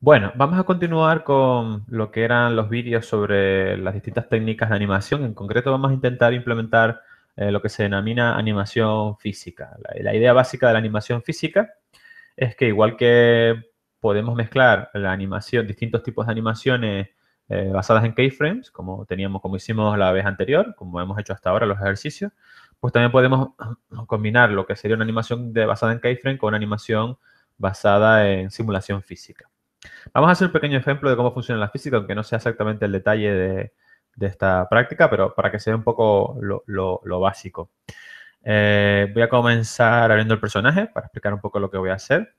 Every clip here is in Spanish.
Bueno, vamos a continuar con lo que eran los vídeos sobre las distintas técnicas de animación. En concreto, vamos a intentar implementar lo que se denomina animación física. La idea básica de la animación física es que igual que podemos mezclar la animación, distintos tipos de animaciones basadas en keyframes, como hicimos la vez anterior, como hemos hecho hasta ahora los ejercicios, pues también podemos combinar lo que sería una animación basada en keyframe con una animación basada en simulación física. Vamos a hacer un pequeño ejemplo de cómo funciona la física, aunque no sea exactamente el detalle de esta práctica, pero para que se vea un poco lo básico. Voy a comenzar abriendo el personaje para explicar un poco lo que voy a hacer.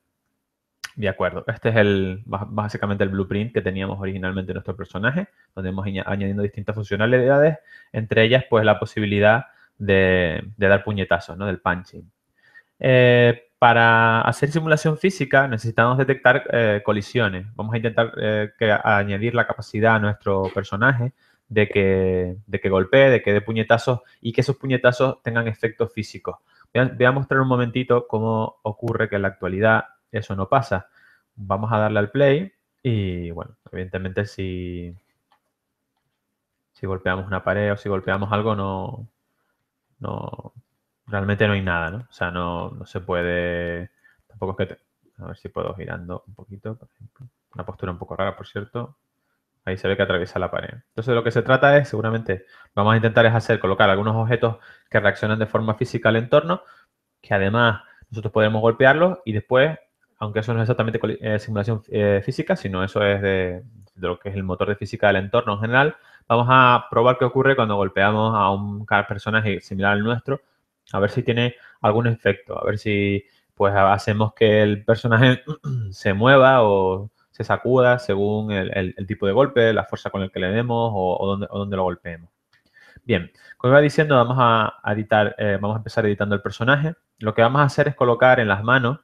De acuerdo, este es básicamente el blueprint que teníamos originalmente en nuestro personaje, donde hemos añadiendo distintas funcionalidades, entre ellas pues la posibilidad de dar puñetazos, ¿no? Del punching. Para hacer simulación física necesitamos detectar colisiones. Vamos a intentar añadir la capacidad a nuestro personaje de que golpee, de que dé puñetazos y que esos puñetazos tengan efectos físicos. Voy a mostrar un momentito cómo ocurre que en la actualidad eso no pasa. Vamos a darle al play y, bueno, evidentemente si golpeamos una pared o si golpeamos algo no, realmente no hay nada, ¿no? O sea, no se puede, tampoco es que, a ver si puedo girando un poquito, por ejemplo. Una postura un poco rara, por cierto. Ahí se ve que atraviesa la pared. Entonces, de lo que se trata es, seguramente, vamos a intentar colocar algunos objetos que reaccionan de forma física al entorno, que además nosotros podemos golpearlos y después, aunque eso no es exactamente simulación física, sino eso es de lo que es el motor de física del entorno en general, vamos a probar qué ocurre cuando golpeamos a un personaje similar al nuestro, a ver si tiene algún efecto, a ver si pues hacemos que el personaje se mueva o se sacuda según el tipo de golpe, la fuerza con el que le demos o dónde lo golpeemos. Bien, como iba diciendo, vamos a empezar editando el personaje. Lo que vamos a hacer es colocar en las manos,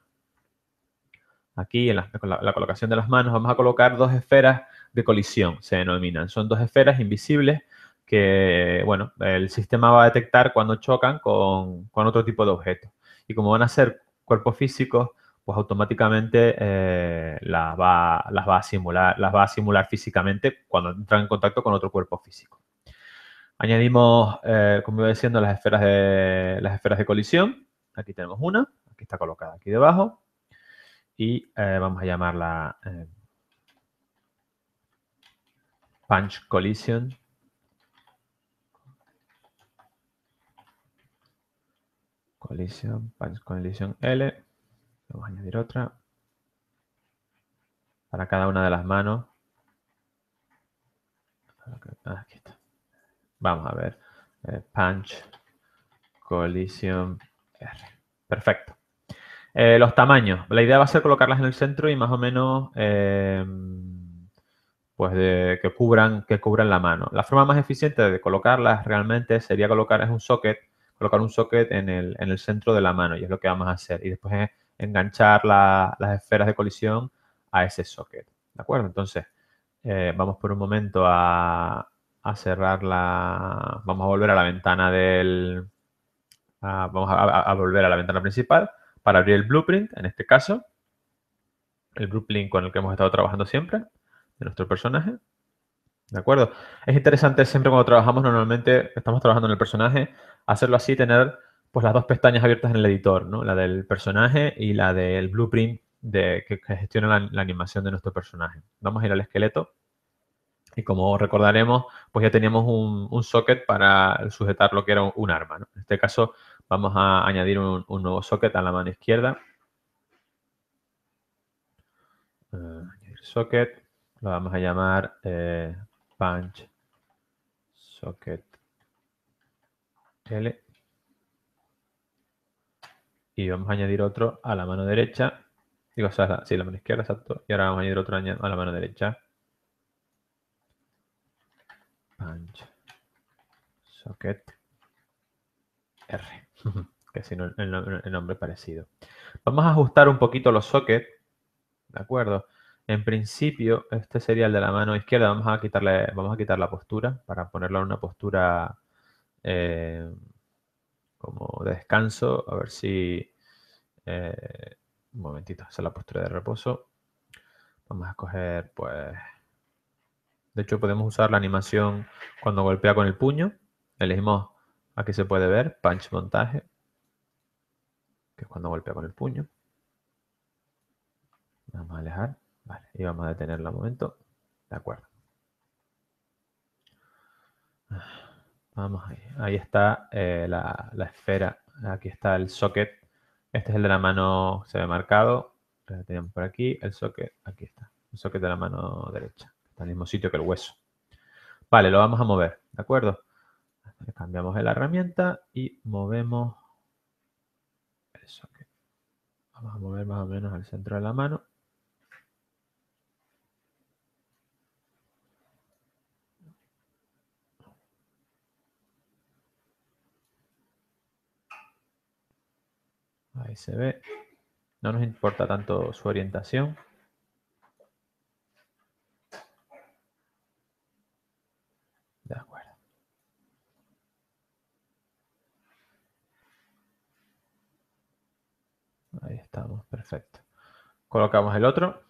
aquí con la colocación de las manos, vamos a colocar dos esferas de colisión, se denominan. Son dos esferas invisibles que, bueno, el sistema va a detectar cuando chocan con otro tipo de objetos. Y como van a ser cuerpos físicos, pues automáticamente las va a simular físicamente cuando entran en contacto con otro cuerpo físico. Añadimos, como iba diciendo, las esferas de colisión. Aquí tenemos una, aquí está colocada aquí debajo. Y vamos a llamarla Punch Collision. Punch Collision L. Vamos a añadir otra para cada una de las manos. Aquí está. Vamos a ver. Punch Collision R. Perfecto. Los tamaños. La idea va a ser colocarlas en el centro y más o menos pues que cubran la mano. La forma más eficiente de colocarlas realmente sería colocar un socket en el centro de la mano y es lo que vamos a hacer. Y después es enganchar las esferas de colisión a ese socket. ¿De acuerdo? Entonces, vamos por un momento a cerrar vamos a volver a la ventana vamos a volver a la ventana principal para abrir el blueprint, en este caso, el blueprint con el que hemos estado trabajando siempre, de nuestro personaje. ¿De acuerdo? Es interesante siempre cuando trabajamos, normalmente estamos trabajando en el personaje, hacerlo así, tener pues las dos pestañas abiertas en el editor, ¿no? La del personaje y la del blueprint que gestiona la animación de nuestro personaje. Vamos a ir al esqueleto y como recordaremos, pues ya teníamos un socket para sujetar lo que era un arma, ¿no? En este caso vamos a añadir un nuevo socket a la mano izquierda. Añadir socket, lo vamos a llamar punch socket L. Y vamos a añadir otro a la mano derecha. Digo, o sea, sí, la mano izquierda, exacto. Y ahora vamos a añadir otro a la mano derecha. Punch. Socket. R. Que si no, el nombre es parecido. Vamos a ajustar un poquito los sockets. ¿De acuerdo? En principio, este sería el de la mano izquierda. Vamos a quitar la postura para ponerlo en una postura como de descanso. A ver si... un momentito, esa es la postura de reposo. Vamos a escoger, pues... De hecho, podemos usar la animación cuando golpea con el puño. Elegimos, aquí se puede ver, punch montaje, que es cuando golpea con el puño. Vamos a alejar. Vale, y vamos a detenerlo un momento. De acuerdo. Vamos ahí. Ahí está la esfera. Aquí está el socket. Este es el de la mano, se ve marcado. Lo tenemos por aquí. El socket, aquí está. El socket de la mano derecha. Está en el mismo sitio que el hueso. Vale, lo vamos a mover. ¿De acuerdo? Cambiamos la herramienta y movemos el socket. Vamos a mover más o menos al centro de la mano. Ahí se ve. No nos importa tanto su orientación. De acuerdo. Ahí estamos, perfecto. Colocamos el otro.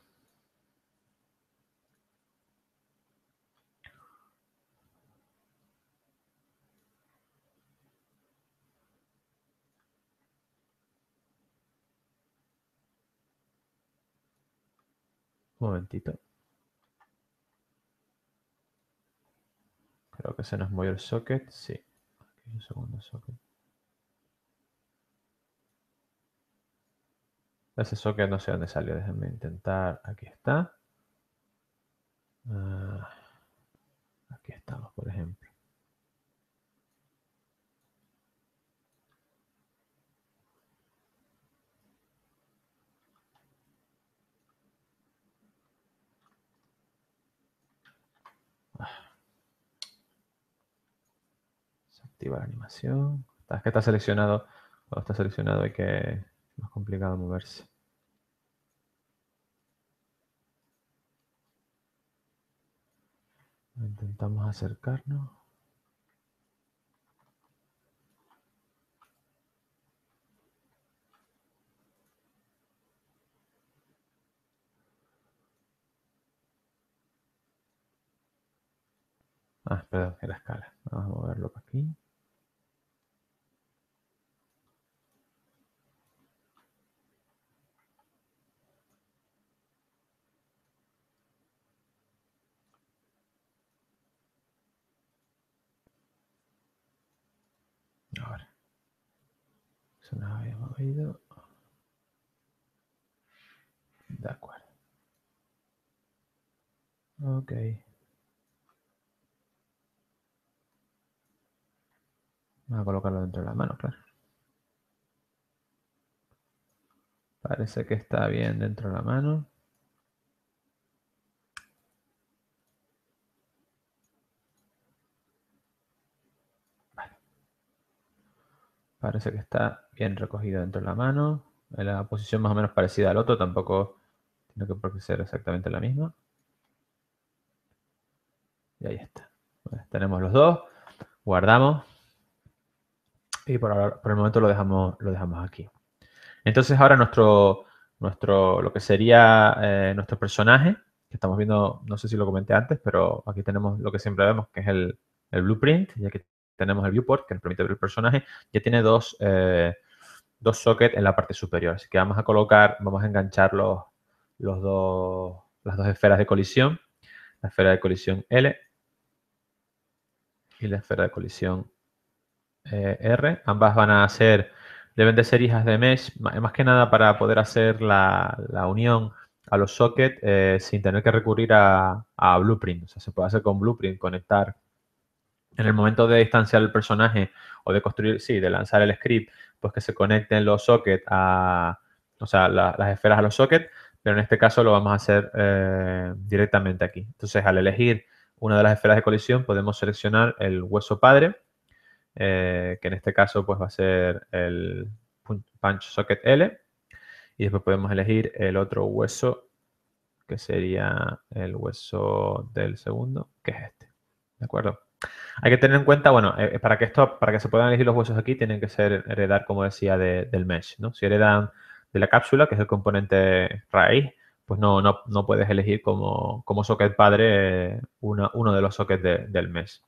Un momentito. Creo que se nos movió el socket. Sí. Aquí un segundo socket. Ese socket no sé dónde salió. Déjenme intentar. Aquí está. Aquí estamos, por ejemplo. Se activa la animación. Es que está seleccionado. Cuando está seleccionado hay que... Es más complicado moverse. Intentamos acercarnos. Perdón, que la escala. Vamos a moverlo por aquí. Ahora. Se nos había movido. De acuerdo. Ok. Vamos a colocarlo dentro de la mano, claro. Parece que está bien dentro de la mano. Vale. Parece que está bien recogido dentro de la mano. En la posición más o menos parecida al otro. Tampoco tiene que por qué ser exactamente la misma. Y ahí está. Bueno, tenemos los dos. Guardamos. Y por el momento lo dejamos aquí. Entonces ahora lo que sería nuestro personaje, que estamos viendo, no sé si lo comenté antes, pero aquí tenemos lo que siempre vemos, que es el blueprint, y aquí tenemos el viewport, que nos permite ver el personaje, ya tiene dos sockets en la parte superior. Así que vamos a enganchar las dos esferas de colisión, la esfera de colisión L y la esfera de colisión R. Ambas deben de ser hijas de mesh, más que nada para poder hacer la unión a los sockets sin tener que recurrir a Blueprint. O sea, se puede hacer con Blueprint, conectar en el momento de distanciar el personaje o de construir, sí, de lanzar el script, pues que se conecten los sockets las esferas a los sockets, pero en este caso lo vamos a hacer directamente aquí. Entonces, al elegir una de las esferas de colisión, podemos seleccionar el hueso padre, que en este caso pues va a ser el punch socket L, y después podemos elegir el otro hueso, que sería el hueso del segundo, que es este. ¿De acuerdo? Hay que tener en cuenta, bueno, para que se puedan elegir los huesos aquí, tienen que heredar, como decía, del mesh, ¿no? Si heredan de la cápsula, que es el componente raíz, pues no puedes elegir como socket padre uno de los sockets del mes.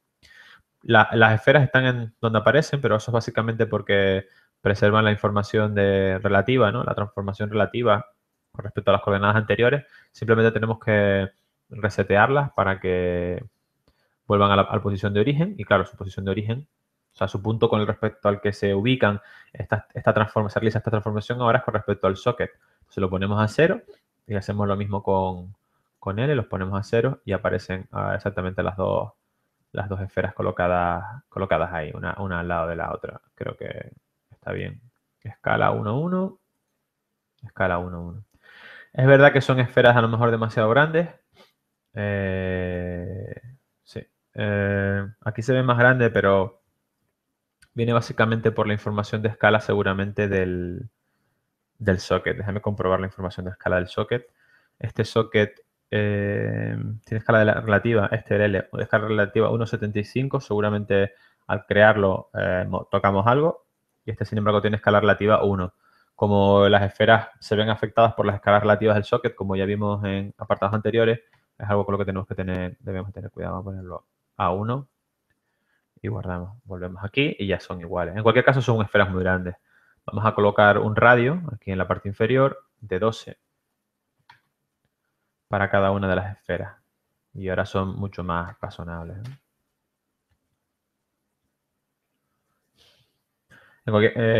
Las esferas están en donde aparecen, pero eso es básicamente porque preservan la información relativa, ¿no? La transformación relativa con respecto a las coordenadas anteriores. Simplemente tenemos que resetearlas para que vuelvan a la posición de origen. Y claro, su posición de origen, o sea, su punto con respecto al que se ubican, se realiza esta transformación ahora es con respecto al socket. Entonces lo ponemos a 0 y hacemos lo mismo con L, los ponemos a 0 y aparecen exactamente las dos esferas colocadas ahí, una al lado de la otra. Creo que está bien. Escala 1, 1. Escala 1, 1. Es verdad que son esferas a lo mejor demasiado grandes. Sí. Aquí se ve más grande, pero viene básicamente por la información de escala seguramente del socket. Déjame comprobar la información de escala del socket. Este socket tiene escala relativa, L, de escala relativa 1,75. Seguramente al crearlo tocamos algo. Y este, sin embargo, tiene escala relativa 1. Como las esferas se ven afectadas por las escalas relativas del socket, como ya vimos en apartados anteriores, es algo con lo que debemos tener cuidado. Vamos a ponerlo a 1 y guardamos. Volvemos aquí y ya son iguales. En cualquier caso, son esferas muy grandes. Vamos a colocar un radio aquí en la parte inferior de 12 para cada una de las esferas. Y ahora son mucho más razonables, ¿no?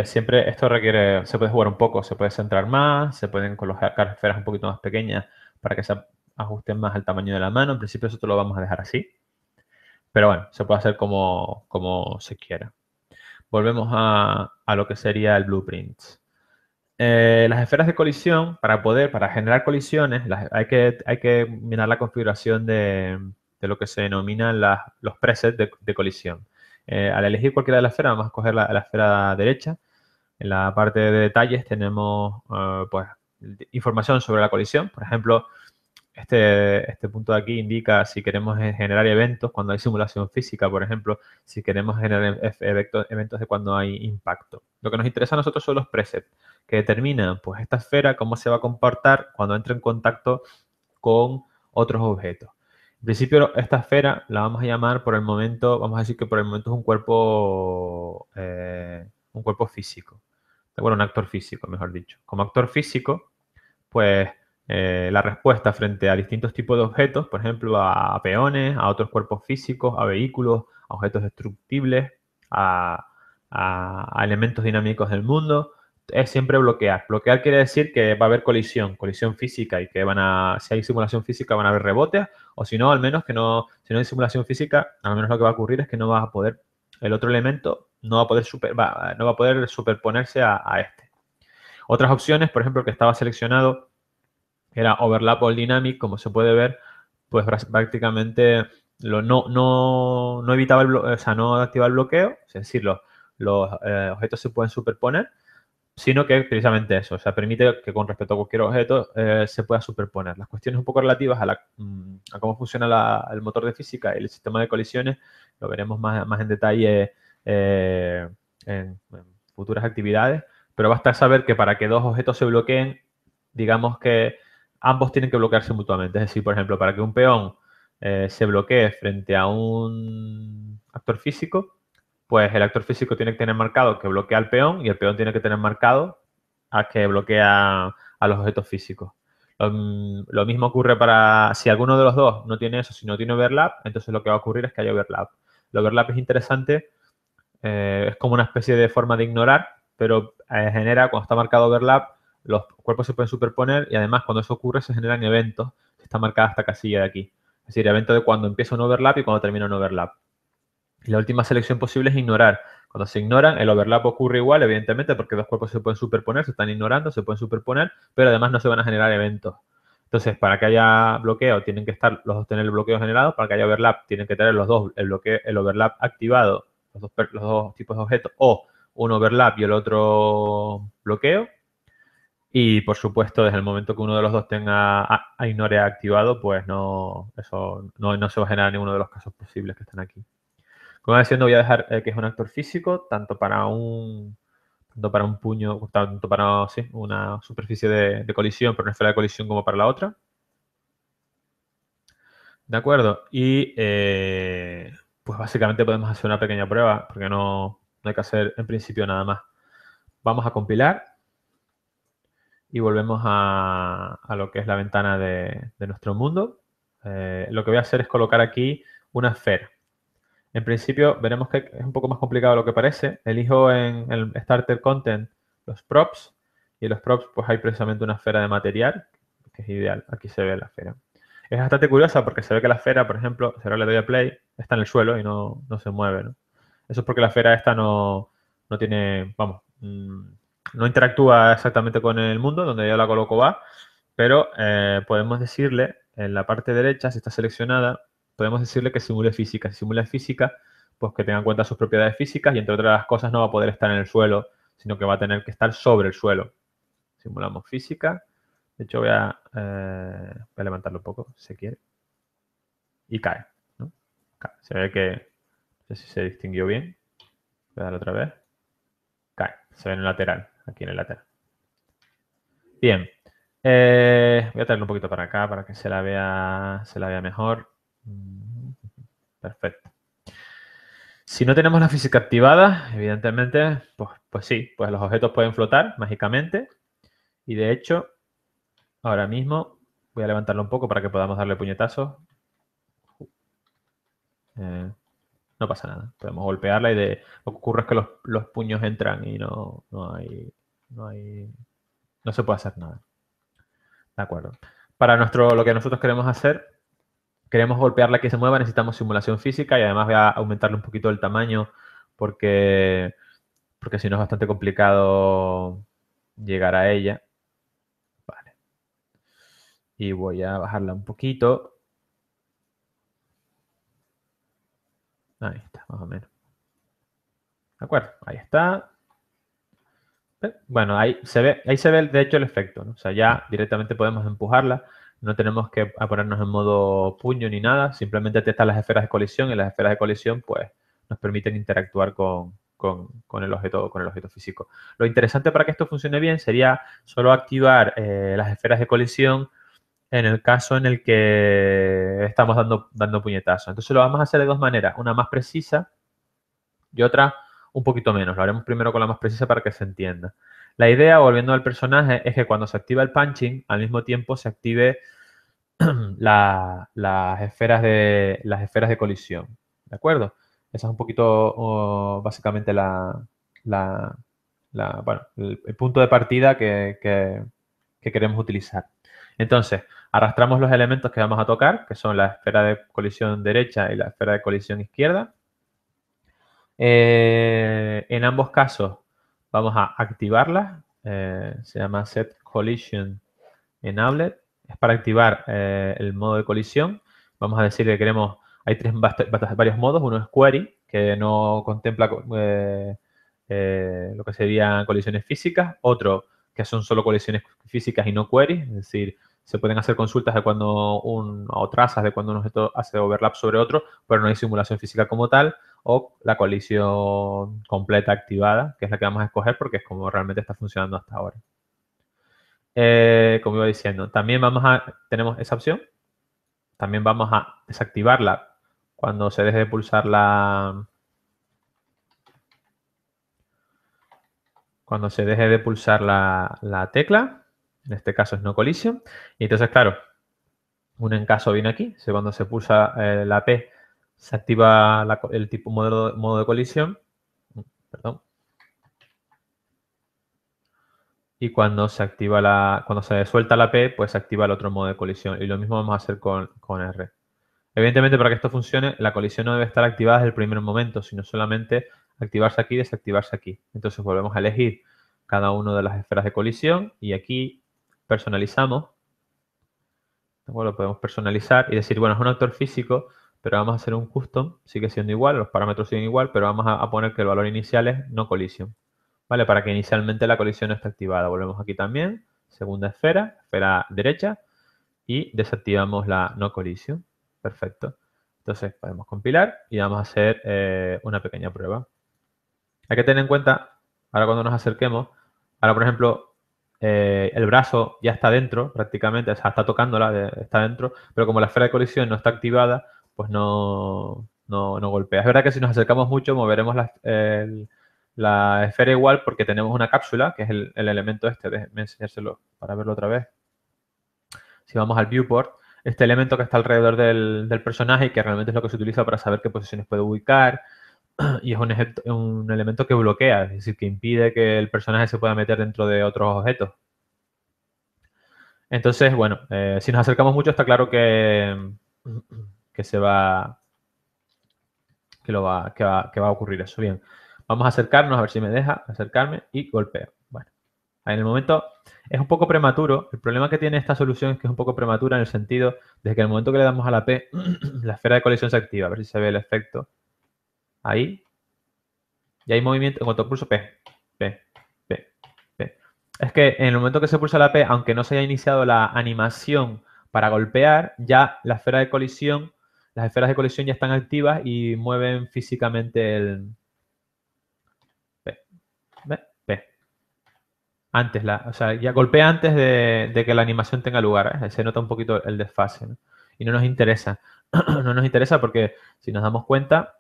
Siempre esto requiere, se puede jugar un poco, se puede centrar más, se pueden colocar esferas un poquito más pequeñas para que se ajusten más al tamaño de la mano. En principio eso lo vamos a dejar así. Pero bueno, se puede hacer como se quiera. Volvemos a lo que sería el blueprint. Las esferas de colisión, para generar colisiones, hay que mirar la configuración de lo que se denominan los presets de colisión. Al elegir cualquiera de las esferas, vamos a escoger la esfera derecha. En la parte de detalles tenemos pues, información sobre la colisión. Por ejemplo, este punto de aquí indica si queremos generar eventos cuando hay simulación física, por ejemplo, si queremos generar eventos de cuando hay impacto. Lo que nos interesa a nosotros son los presets, que determinan pues, esta esfera, cómo se va a comportar cuando entre en contacto con otros objetos. En principio, esta esfera la vamos a llamar por el momento, vamos a decir que por el momento es un cuerpo físico. Bueno, un actor físico, mejor dicho. Como actor físico, pues la respuesta frente a distintos tipos de objetos, por ejemplo, a peones, a otros cuerpos físicos, a vehículos, a objetos destructibles, a elementos dinámicos del mundo, es siempre bloquear. Bloquear quiere decir que va a haber colisión física y que si hay simulación física van a haber rebotes, o si no, al menos si no hay simulación física, al menos lo que va a ocurrir es que no va a poder, el otro elemento no va a poder superponerse a este. Otras opciones, por ejemplo, que estaba seleccionado era Overlap All Dynamic, como se puede ver, pues prácticamente no evitaba no activaba el bloqueo, es decir, los objetos se pueden superponer, sino que precisamente eso, o sea, permite que con respecto a cualquier objeto se pueda superponer. Las cuestiones un poco relativas a cómo funciona el motor de física y el sistema de colisiones lo veremos más en detalle en futuras actividades, pero basta saber que para que dos objetos se bloqueen, digamos que ambos tienen que bloquearse mutuamente. Es decir, por ejemplo, para que un peón se bloquee frente a un actor físico, pues el actor físico tiene que tener marcado que bloquea al peón y el peón tiene que tener marcado a que bloquea a los objetos físicos. Lo mismo ocurre si alguno de los dos no tiene eso, si no tiene overlap, entonces lo que va a ocurrir es que haya overlap. El overlap es interesante, es como una especie de forma de ignorar, pero genera, cuando está marcado overlap, los cuerpos se pueden superponer y además cuando eso ocurre se generan eventos. Está marcada esta casilla de aquí. Es decir, evento de cuando empieza un overlap y cuando termina un overlap. Y la última selección posible es ignorar. Cuando se ignoran, el overlap ocurre igual, evidentemente, porque dos cuerpos se pueden superponer, se están ignorando, se pueden superponer, pero además no se van a generar eventos. Entonces, para que haya bloqueo, tienen que estar los dos tener el bloqueo generado. Para que haya overlap, tienen que tener los dos el overlap activado, los dos tipos de objetos, o un overlap y el otro bloqueo. Y por supuesto, desde el momento que uno de los dos tenga a ignore activado, pues no se va a generar ninguno de los casos posibles que están aquí. Como diciendo, voy a dejar que es un actor físico, tanto para un tanto para un puño, tanto para sí, una superficie de colisión, pero una esfera de colisión como para la otra. ¿De acuerdo? Y pues básicamente podemos hacer una pequeña prueba, porque no hay que hacer en principio nada más. Vamos a compilar y volvemos a lo que es la ventana de nuestro mundo. Lo que voy a hacer es colocar aquí una esfera. En principio veremos que es un poco más complicado de lo que parece. Elijo en el Starter Content los props y en los props pues hay precisamente una esfera de material que es ideal. Aquí se ve la esfera. Es bastante curiosa porque se ve que la esfera, por ejemplo, si ahora le doy a play, está en el suelo y no se mueve, ¿no? Eso es porque la esfera esta no tiene, vamos, no interactúa exactamente con el mundo, donde yo la coloco va, pero podemos decirle en la parte derecha, si está seleccionada, podemos decirle que simule física. Si simula física, pues que tenga en cuenta sus propiedades físicas y entre otras cosas no va a poder estar en el suelo, sino que va a tener que estar sobre el suelo. Simulamos física. De hecho, voy a levantarlo un poco, si se quiere. Y cae, ¿no? Cae. Se ve que, no sé si se distinguió bien. Voy a dar otra vez. Cae. Se ve en el lateral, aquí en el lateral. Bien. Voy a traerlo un poquito para acá para que se la vea mejor. Perfecto. Si no tenemos la física activada, evidentemente, pues sí, pues los objetos pueden flotar mágicamente. Y de hecho, ahora mismo voy a levantarlo un poco para que podamos darle puñetazos. No pasa nada. Podemos golpearla y lo que ocurre es que los puños entran y no se puede hacer nada. De acuerdo. Para lo que nosotros queremos hacer, queremos golpearla que se mueva, necesitamos simulación física y además voy a aumentarle un poquito el tamaño porque si no es bastante complicado llegar a ella. Vale. Y voy a bajarla un poquito. Ahí está, más o menos. ¿De acuerdo? Ahí está. Bueno, ahí se ve de hecho el efecto, ¿no? O sea, ya directamente podemos empujarla. No tenemos que ponernos en modo puño ni nada. Simplemente testar las esferas de colisión y las esferas de colisión pues nos permiten interactuar con el objeto físico. Lo interesante para que esto funcione bien sería solo activar las esferas de colisión en el caso en el que estamos dando puñetazos. Entonces lo vamos a hacer de dos maneras. Una más precisa y otra un poquito menos. Lo haremos primero con la más precisa para que se entienda. La idea, volviendo al personaje, es que cuando se activa el punching, al mismo tiempo se active las esferas de colisión. ¿De acuerdo? Esa es un poquito, básicamente, bueno, el punto de partida que queremos utilizar. Entonces, arrastramos los elementos que vamos a tocar, que son la esfera de colisión derecha y la esfera de colisión izquierda. En ambos casos vamos a activarlas. Se llama Set Collision Enabled. Es para activar el modo de colisión. Vamos a decir que queremos, hay varios modos. Uno es Query, que no contempla lo que serían colisiones físicas. Otro que son solo colisiones físicas y no queries. Es decir, se pueden hacer consultas de cuando o trazas de cuando un objeto hace overlap sobre otro, pero no hay simulación física como tal. O la colisión completa activada, que es la que vamos a escoger porque es como realmente está funcionando hasta ahora. Como iba diciendo, también tenemos esa opción. También vamos a desactivarla cuando se deje de pulsar la tecla. En este caso es no collision. Y entonces, claro, un encaso viene aquí. Cuando se pulsa la P, se activa el tipo modo de colisión. Perdón. Y cuando se suelta la P, pues se activa el otro modo de colisión. Y lo mismo vamos a hacer con R. Evidentemente, para que esto funcione, la colisión no debe estar activada desde el primer momento, sino solamente activarse aquí y desactivarse aquí. Entonces volvemos a elegir cada una de las esferas de colisión y aquí personalizamos. Lo podemos personalizar y decir, bueno, es un actor físico, pero vamos a hacer un custom, sigue siendo igual, los parámetros siguen igual, pero vamos a poner que el valor inicial es no collision. ¿Vale? Para que inicialmente la colisión no esté activada. Volvemos aquí también, segunda esfera derecha, y desactivamos la no collision. Perfecto. Entonces podemos compilar y vamos a hacer una pequeña prueba. Hay que tener en cuenta ahora cuando nos acerquemos, ahora por ejemplo, el brazo ya está dentro prácticamente, o sea, está tocándola, está dentro, pero como la esfera de colisión no está activada, pues no golpea. Es verdad que si nos acercamos mucho moveremos la esfera igual porque tenemos una cápsula, que es el elemento este, déjenme enseñárselo para verlo otra vez. Si vamos al viewport, este elemento que está alrededor del personaje y que realmente es lo que se utiliza para saber qué posiciones puede ubicar, y es un elemento que bloquea, es decir, que impide que el personaje se pueda meter dentro de otros objetos. Entonces, bueno, si nos acercamos mucho está claro que se va, que va a ocurrir eso. Bien, vamos a acercarnos, a ver si me deja acercarme y golpeo. Bueno, en el momento es un poco prematuro. El problema que tiene esta solución es que es un poco prematura en el sentido de que en el momento que le damos a la P, la esfera de colisión se activa. A ver si se ve el efecto. Ahí. Y hay movimiento, en cuanto pulso P, P, P, P. Es que en el momento que se pulsa la P, aunque no se haya iniciado la animación para golpear, ya la esfera de colisión, las esferas de colisión ya están activas y mueven físicamente el P, P, P. Antes, o sea, ya golpea antes de que la animación tenga lugar, ¿eh? Se nota un poquito el desfase, ¿no? Y no nos interesa. No nos interesa porque si nos damos cuenta,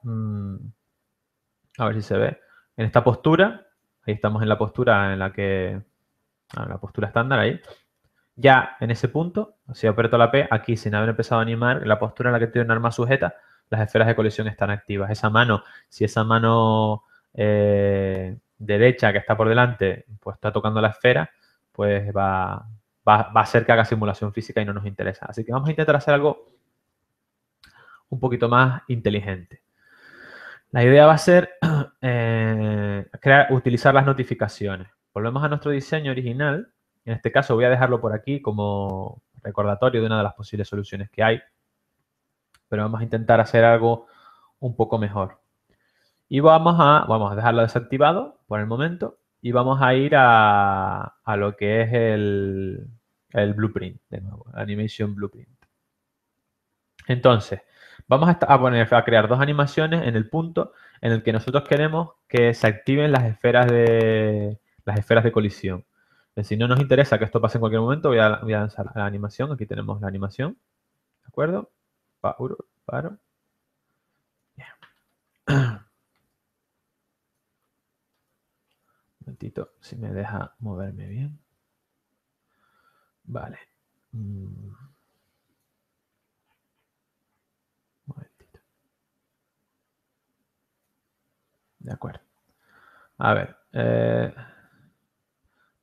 a ver si se ve, en esta postura, ahí estamos en la postura en la que, la postura estándar ahí, ya en ese punto, si aprieto la P, aquí sin haber empezado a animar, la postura en la que tiene un arma sujeta, las esferas de colisión están activas. Esa mano, si esa mano derecha que está por delante, pues está tocando la esfera, pues va a hacer que haga simulación física y no nos interesa. Así que vamos a intentar hacer algo un poquito más inteligente. La idea va a ser utilizar las notificaciones. Volvemos a nuestro diseño original. En este caso voy a dejarlo por aquí como recordatorio de una de las posibles soluciones que hay. Pero vamos a intentar hacer algo un poco mejor. Y vamos a dejarlo desactivado por el momento. Y vamos a ir a lo que es el blueprint, de nuevo, Animation Blueprint. Entonces, vamos a crear dos animaciones en el punto en el que nosotros queremos que se activen las esferas de colisión. Si no nos interesa que esto pase en cualquier momento, voy a lanzar la animación. Aquí tenemos la animación. ¿De acuerdo? Paro. Bien. Un momentito, si me deja moverme bien. Vale. Un momentito. De acuerdo. A ver.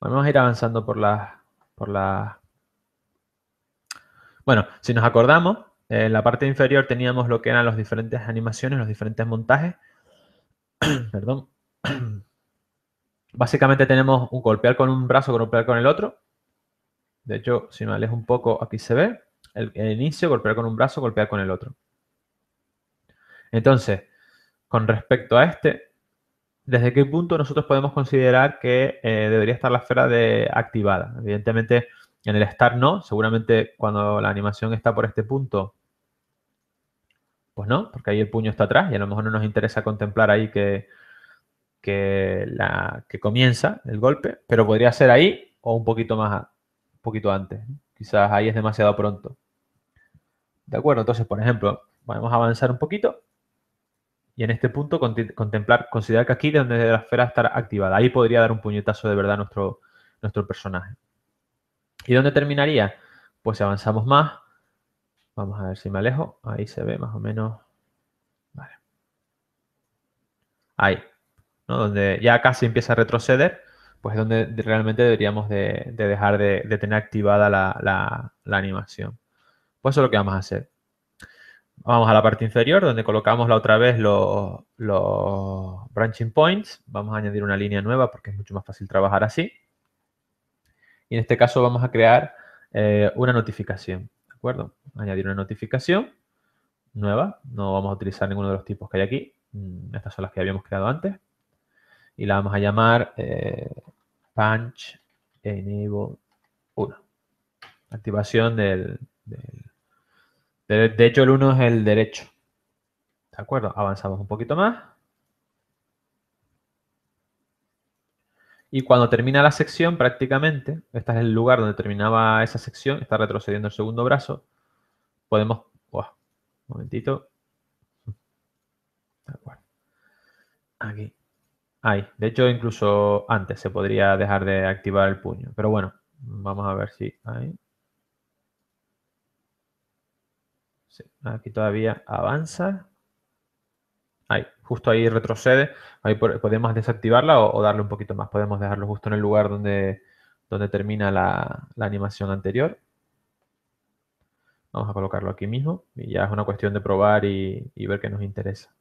Vamos a ir avanzando por las. Bueno, si nos acordamos, en la parte inferior teníamos lo que eran las diferentes animaciones, los diferentes montajes. Perdón. Básicamente tenemos un golpear con un brazo, golpear con el otro. De hecho, si me alejo un poco, aquí se ve. El inicio, golpear con un brazo, golpear con el otro. Entonces, con respecto a este, ¿desde qué punto nosotros podemos considerar que debería estar la esfera activada? Evidentemente, en el start no. Seguramente cuando la animación está por este punto, pues no, porque ahí el puño está atrás y a lo mejor no nos interesa contemplar ahí que comienza el golpe, pero podría ser ahí o un poquito antes. Quizás ahí es demasiado pronto. ¿De acuerdo? Entonces, por ejemplo, vamos a avanzar un poquito y en este punto considerar que aquí es donde la esfera estará activada. Ahí podría dar un puñetazo de verdad nuestro personaje. ¿Y dónde terminaría? Pues si avanzamos más, vamos a ver si me alejo, ahí se ve más o menos. Vale. Ahí, ¿no? Donde ya casi empieza a retroceder, pues es donde realmente deberíamos de dejar de tener activada la animación. Pues eso es lo que vamos a hacer. Vamos a la parte inferior, donde colocamos la otra vez los branching points. Vamos a añadir una línea nueva porque es mucho más fácil trabajar así. Y en este caso vamos a crear una notificación. ¿De acuerdo? Añadir una notificación nueva. No vamos a utilizar ninguno de los tipos que hay aquí. Estas son las que habíamos creado antes. Y la vamos a llamar Punch Enable 1. Activación de hecho, el 1 es el derecho. ¿De acuerdo? Avanzamos un poquito más. Y cuando termina la sección, prácticamente, este es el lugar donde terminaba esa sección, está retrocediendo el segundo brazo, podemos... ¡Uah! Un momentito. De acuerdo. Aquí. Ahí. De hecho, incluso antes se podría dejar de activar el puño. Pero bueno, vamos a ver si... Ahí. Sí, aquí todavía avanza. Ahí, justo ahí retrocede. Ahí podemos desactivarla o darle un poquito más. Podemos dejarlo justo en el lugar donde termina la animación anterior. Vamos a colocarlo aquí mismo. Y ya es una cuestión de probar y ver qué nos interesa.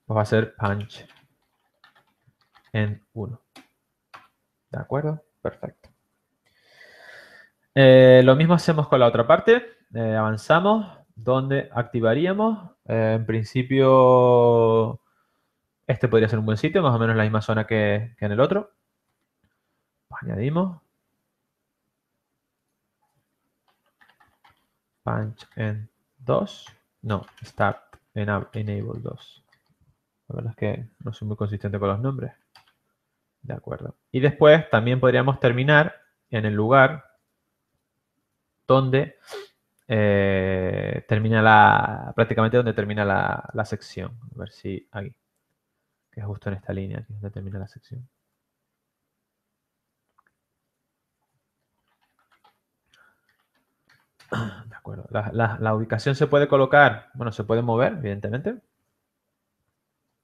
Pues va a ser punch en 1. ¿De acuerdo? Perfecto. Lo mismo hacemos con la otra parte. Avanzamos. ¿Dónde activaríamos? En principio, este podría ser un buen sitio, más o menos la misma zona que en el otro. Añadimos. Punch en 2. No, Start Enable 2. La verdad es que no soy muy consistente con los nombres. De acuerdo. Y después también podríamos terminar en el lugar donde termina prácticamente donde termina la sección. A ver si aquí, que es justo en esta línea, aquí es donde termina la sección. De acuerdo. La ubicación se puede colocar, bueno, se puede mover, evidentemente.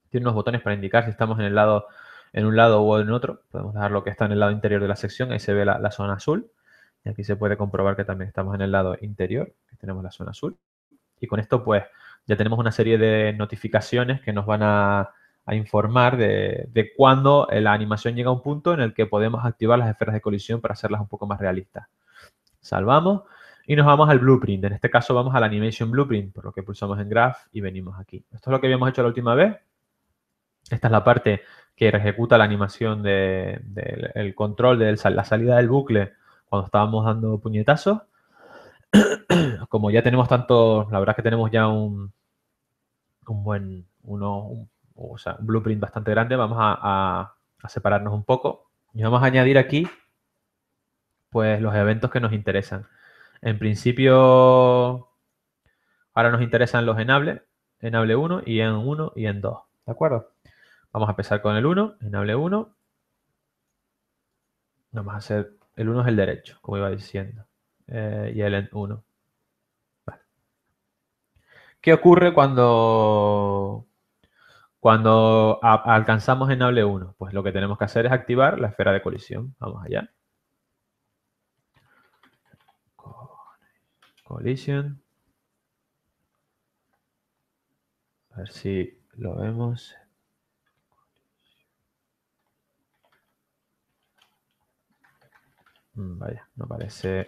Tiene unos botones para indicar si estamos en un lado o en otro. Podemos dejar lo que está en el lado interior de la sección, ahí se ve la zona azul. Y aquí se puede comprobar que también estamos en el lado interior, que tenemos la zona azul. Y con esto, pues, ya tenemos una serie de notificaciones que nos van a informar de cuándo la animación llega a un punto en el que podemos activar las esferas de colisión para hacerlas un poco más realistas. Salvamos y nos vamos al blueprint. En este caso vamos al animation blueprint, por lo que pulsamos en graph y venimos aquí. Esto es lo que habíamos hecho la última vez. Esta es la parte que ejecuta la animación del control de la salida del bucle cuando estábamos dando puñetazos. Como ya tenemos tanto, la verdad es que tenemos ya un blueprint bastante grande, vamos a separarnos un poco y vamos a añadir aquí pues los eventos que nos interesan. En principio, ahora nos interesan los enable 1 y en 1 y en 2, ¿de acuerdo? Vamos a empezar con el 1, enable 1. Vamos a hacer, el 1 es el derecho, como iba diciendo, y el en 1. Vale. ¿Qué ocurre cuando alcanzamos enable 1? Pues lo que tenemos que hacer es activar la esfera de colisión. Vamos allá. Collision. A ver si lo vemos. Vaya, no parece.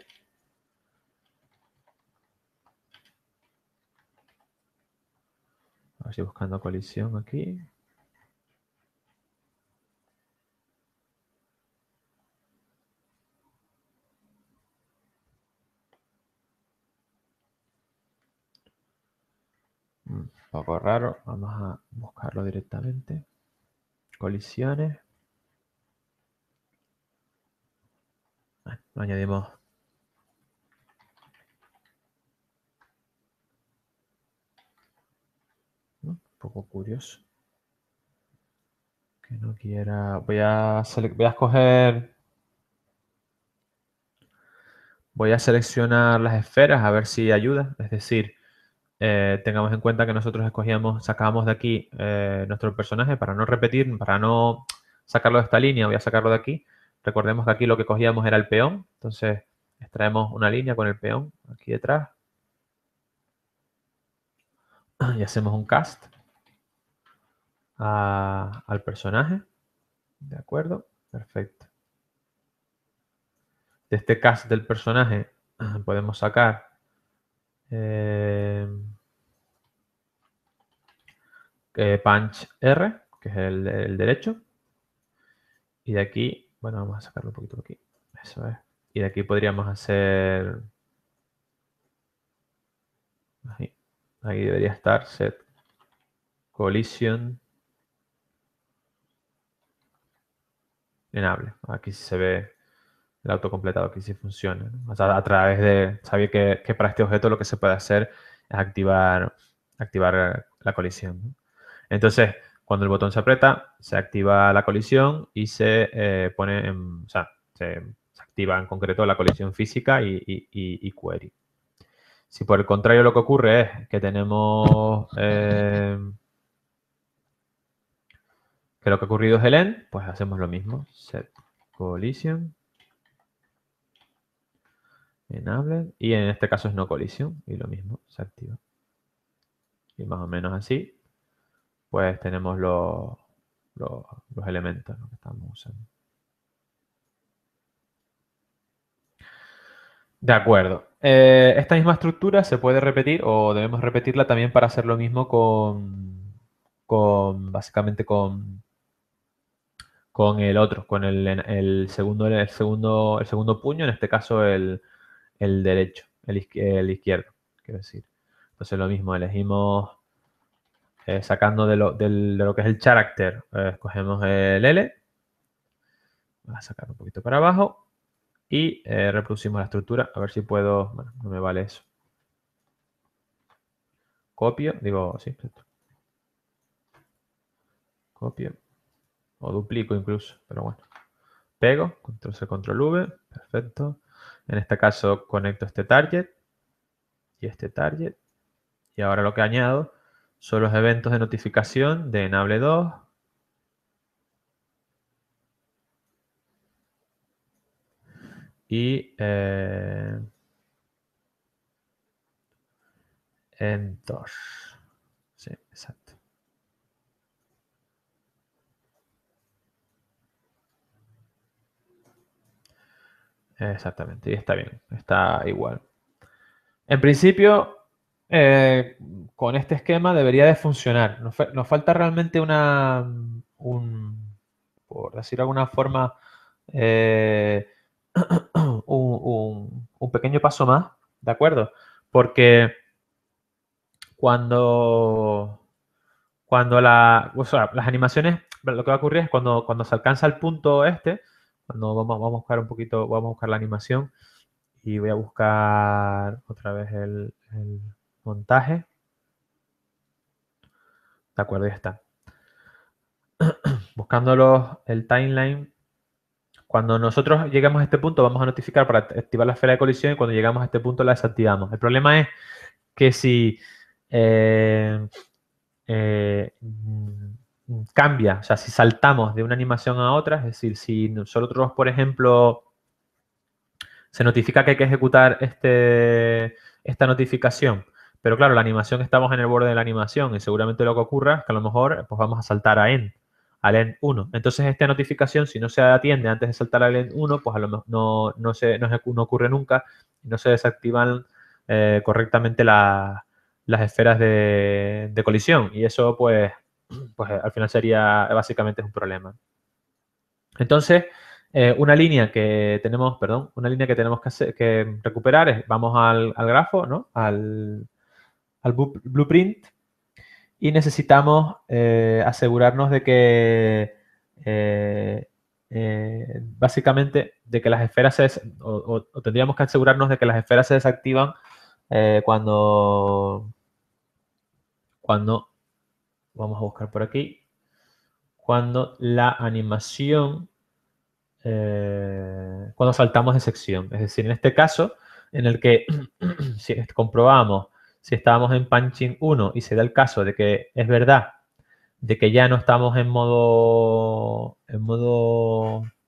A ver si buscando colisión aquí. Un poco raro. Vamos a buscarlo directamente. Colisiones. Añadimos. Un poco curioso. Que no quiera. Voy a escoger. Voy a seleccionar las esferas a ver si ayuda. Es decir, tengamos en cuenta que nosotros sacábamos de aquí nuestro personaje para no repetir, para no sacarlo de esta línea, voy a sacarlo de aquí. Recordemos que aquí lo que cogíamos era el peón, entonces extraemos una línea con el peón aquí detrás y hacemos un cast al personaje. ¿De acuerdo? Perfecto. De este cast del personaje podemos sacar punch R, que es el derecho. Y de aquí, bueno, vamos a sacarlo un poquito de aquí. Eso es. Y de aquí podríamos hacer... Ahí debería estar set collision enable. Aquí sí se ve el autocompletado, aquí sí funciona, ¿no? O sea, a través de saber que para este objeto lo que se puede hacer es activar la colisión, ¿no? Entonces, cuando el botón se aprieta, se activa la colisión y se pone en, o sea, se activa en concreto la colisión física y query. Si por el contrario lo que ocurre es que tenemos que lo que ha ocurrido es el end, pues hacemos lo mismo. Set collision, enable, y en este caso es no collision, y lo mismo, se activa. Y más o menos así, pues tenemos los elementos, ¿no?, que estamos usando. De acuerdo. Esta misma estructura se puede repetir o debemos repetirla también para hacer lo mismo básicamente con el otro, con el segundo puño, en este caso el derecho, el izquierdo, quiero decir. Entonces lo mismo, elegimos, sacando de lo que es el character, escogemos el L, voy a sacar un poquito para abajo y reproducimos la estructura, a ver si puedo, bueno, no me vale eso. Copio, digo, sí, copio o duplico incluso, pero bueno. Pego, control C, control V, perfecto. En este caso conecto este target y este target. Y ahora lo que añado son los eventos de notificación de enable 2. Y en 2. Sí, exacto. Exactamente, y está bien, está igual. En principio, con este esquema debería de funcionar. Nos falta realmente por decir de alguna forma, eh, un pequeño paso más, ¿de acuerdo? Porque cuando o sea, las animaciones, lo que va a ocurrir es cuando se alcanza el punto este, cuando vamos a buscar un poquito, vamos a buscar la animación y voy a buscar otra vez el montaje. De acuerdo, ya está. Buscándolo el timeline. Cuando nosotros llegamos a este punto, vamos a notificar para activar la esfera de colisión y cuando llegamos a este punto la desactivamos. El problema es que si cambia, o sea, si saltamos de una animación a otra, es decir, si nosotros, por ejemplo, se notifica que hay que ejecutar esta notificación, pero claro, la animación, estamos en el borde de la animación y seguramente lo que ocurra es que a lo mejor pues vamos a saltar al end 1. Entonces esta notificación, si no se atiende antes de saltar al end 1, pues a lo mejor no ocurre nunca, no se desactivan correctamente las esferas de colisión y eso pues al final sería básicamente un problema. Entonces, una línea que tenemos que recuperar es, vamos al grafo, ¿no? Al blueprint y necesitamos asegurarnos de que básicamente de que las esferas o tendríamos que asegurarnos de que las esferas se desactivan cuando vamos a buscar por aquí, cuando la animación cuando saltamos de sección. Es decir, en este caso, en el que si comprobamos si estábamos en punching 1 y se da el caso de que es verdad de que ya no estamos en modo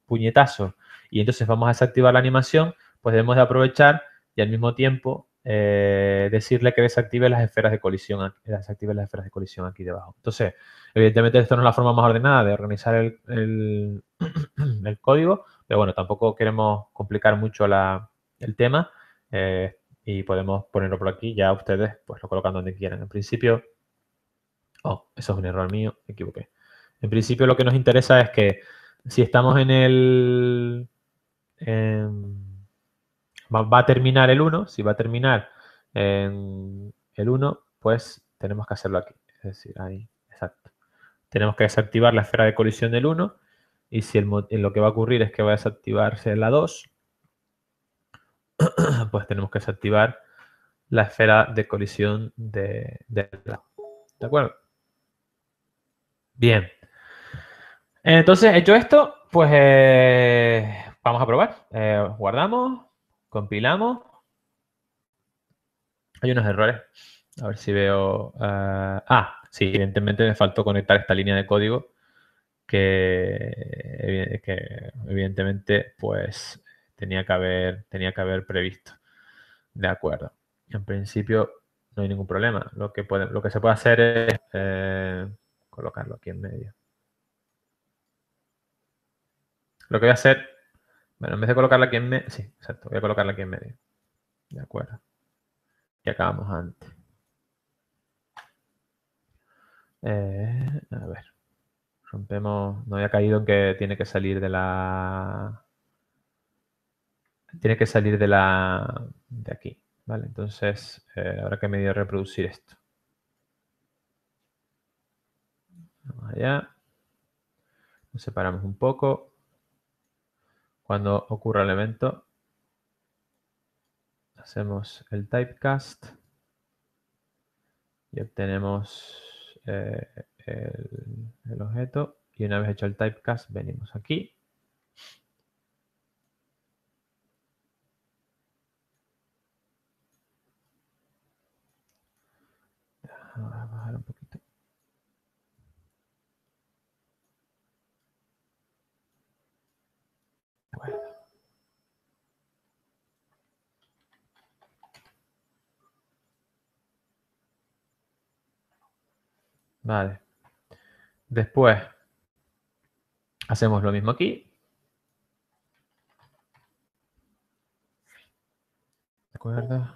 puñetazo y entonces vamos a desactivar la animación, pues debemos de aprovechar y al mismo tiempo decirle que desactive las esferas de colisión, aquí debajo. Entonces, evidentemente esto no es la forma más ordenada de organizar el código, pero bueno, tampoco queremos complicar mucho el tema y podemos ponerlo por aquí, ya ustedes pues lo colocan donde quieran. En principio, eso es un error mío, me equivoqué. En principio lo que nos interesa es que si estamos va a terminar el 1, si va a terminar en el 1, pues tenemos que hacerlo aquí. Es decir, ahí, exacto. Tenemos que desactivar la esfera de colisión del 1 Y si lo que va a ocurrir es que va a desactivarse la 2, pues tenemos que desactivar la esfera de colisión del lado. ¿De acuerdo? Bien. Entonces, hecho esto, pues vamos a probar. Guardamos, compilamos. Hay unos errores. A ver si veo... sí, evidentemente me faltó conectar esta línea de código que evidentemente pues tenía que haber previsto. De acuerdo. En principio no hay ningún problema. Lo que se puede hacer es colocarlo aquí en medio. Lo que voy a hacer, bueno, en vez de colocarla aquí en medio, sí, exacto, voy a colocarla aquí en medio. De acuerdo. Y acabamos antes. A ver. Rompemos. No había caído en que tiene que salir de la. Tiene que salir de aquí. ¿Vale? Entonces, habrá que medio reproducir esto. Vamos allá. Nos separamos un poco. Cuando ocurra el evento, hacemos el typecast y obtenemos el objeto. Y una vez hecho el typecast, venimos aquí. Vamos a bajar un poquito. Bueno. Vale. Después hacemos lo mismo aquí. ¿De acuerdo?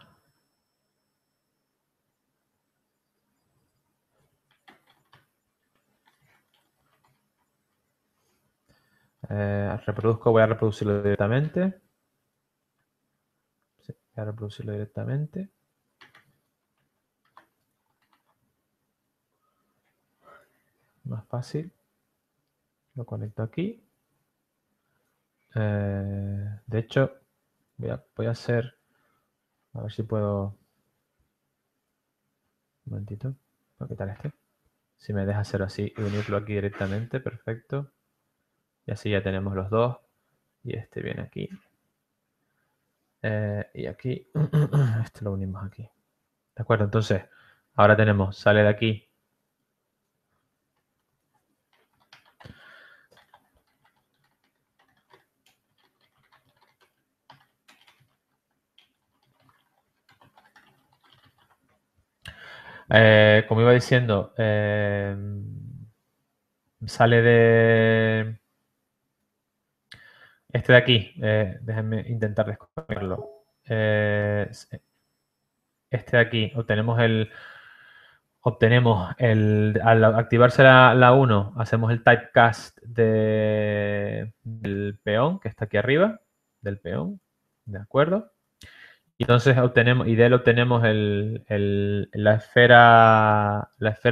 Voy a reproducirlo directamente. Sí, voy a reproducirlo directamente. Más fácil. Lo conecto aquí. De hecho, voy a hacer... A ver si puedo... Un momentito. Voy a quitar este. Si me deja hacerlo así y unirlo aquí directamente, perfecto. Y así ya tenemos los dos. Y este viene aquí. Y aquí, este lo unimos aquí. ¿De acuerdo? Entonces, ahora tenemos, sale de aquí. Como iba diciendo, sale de este de aquí. Déjenme intentar descubrirlo. Este de aquí, al activarse la 1, hacemos el typecast del peón, que está aquí arriba, del peón, ¿de acuerdo? Y entonces de él obtenemos la esfera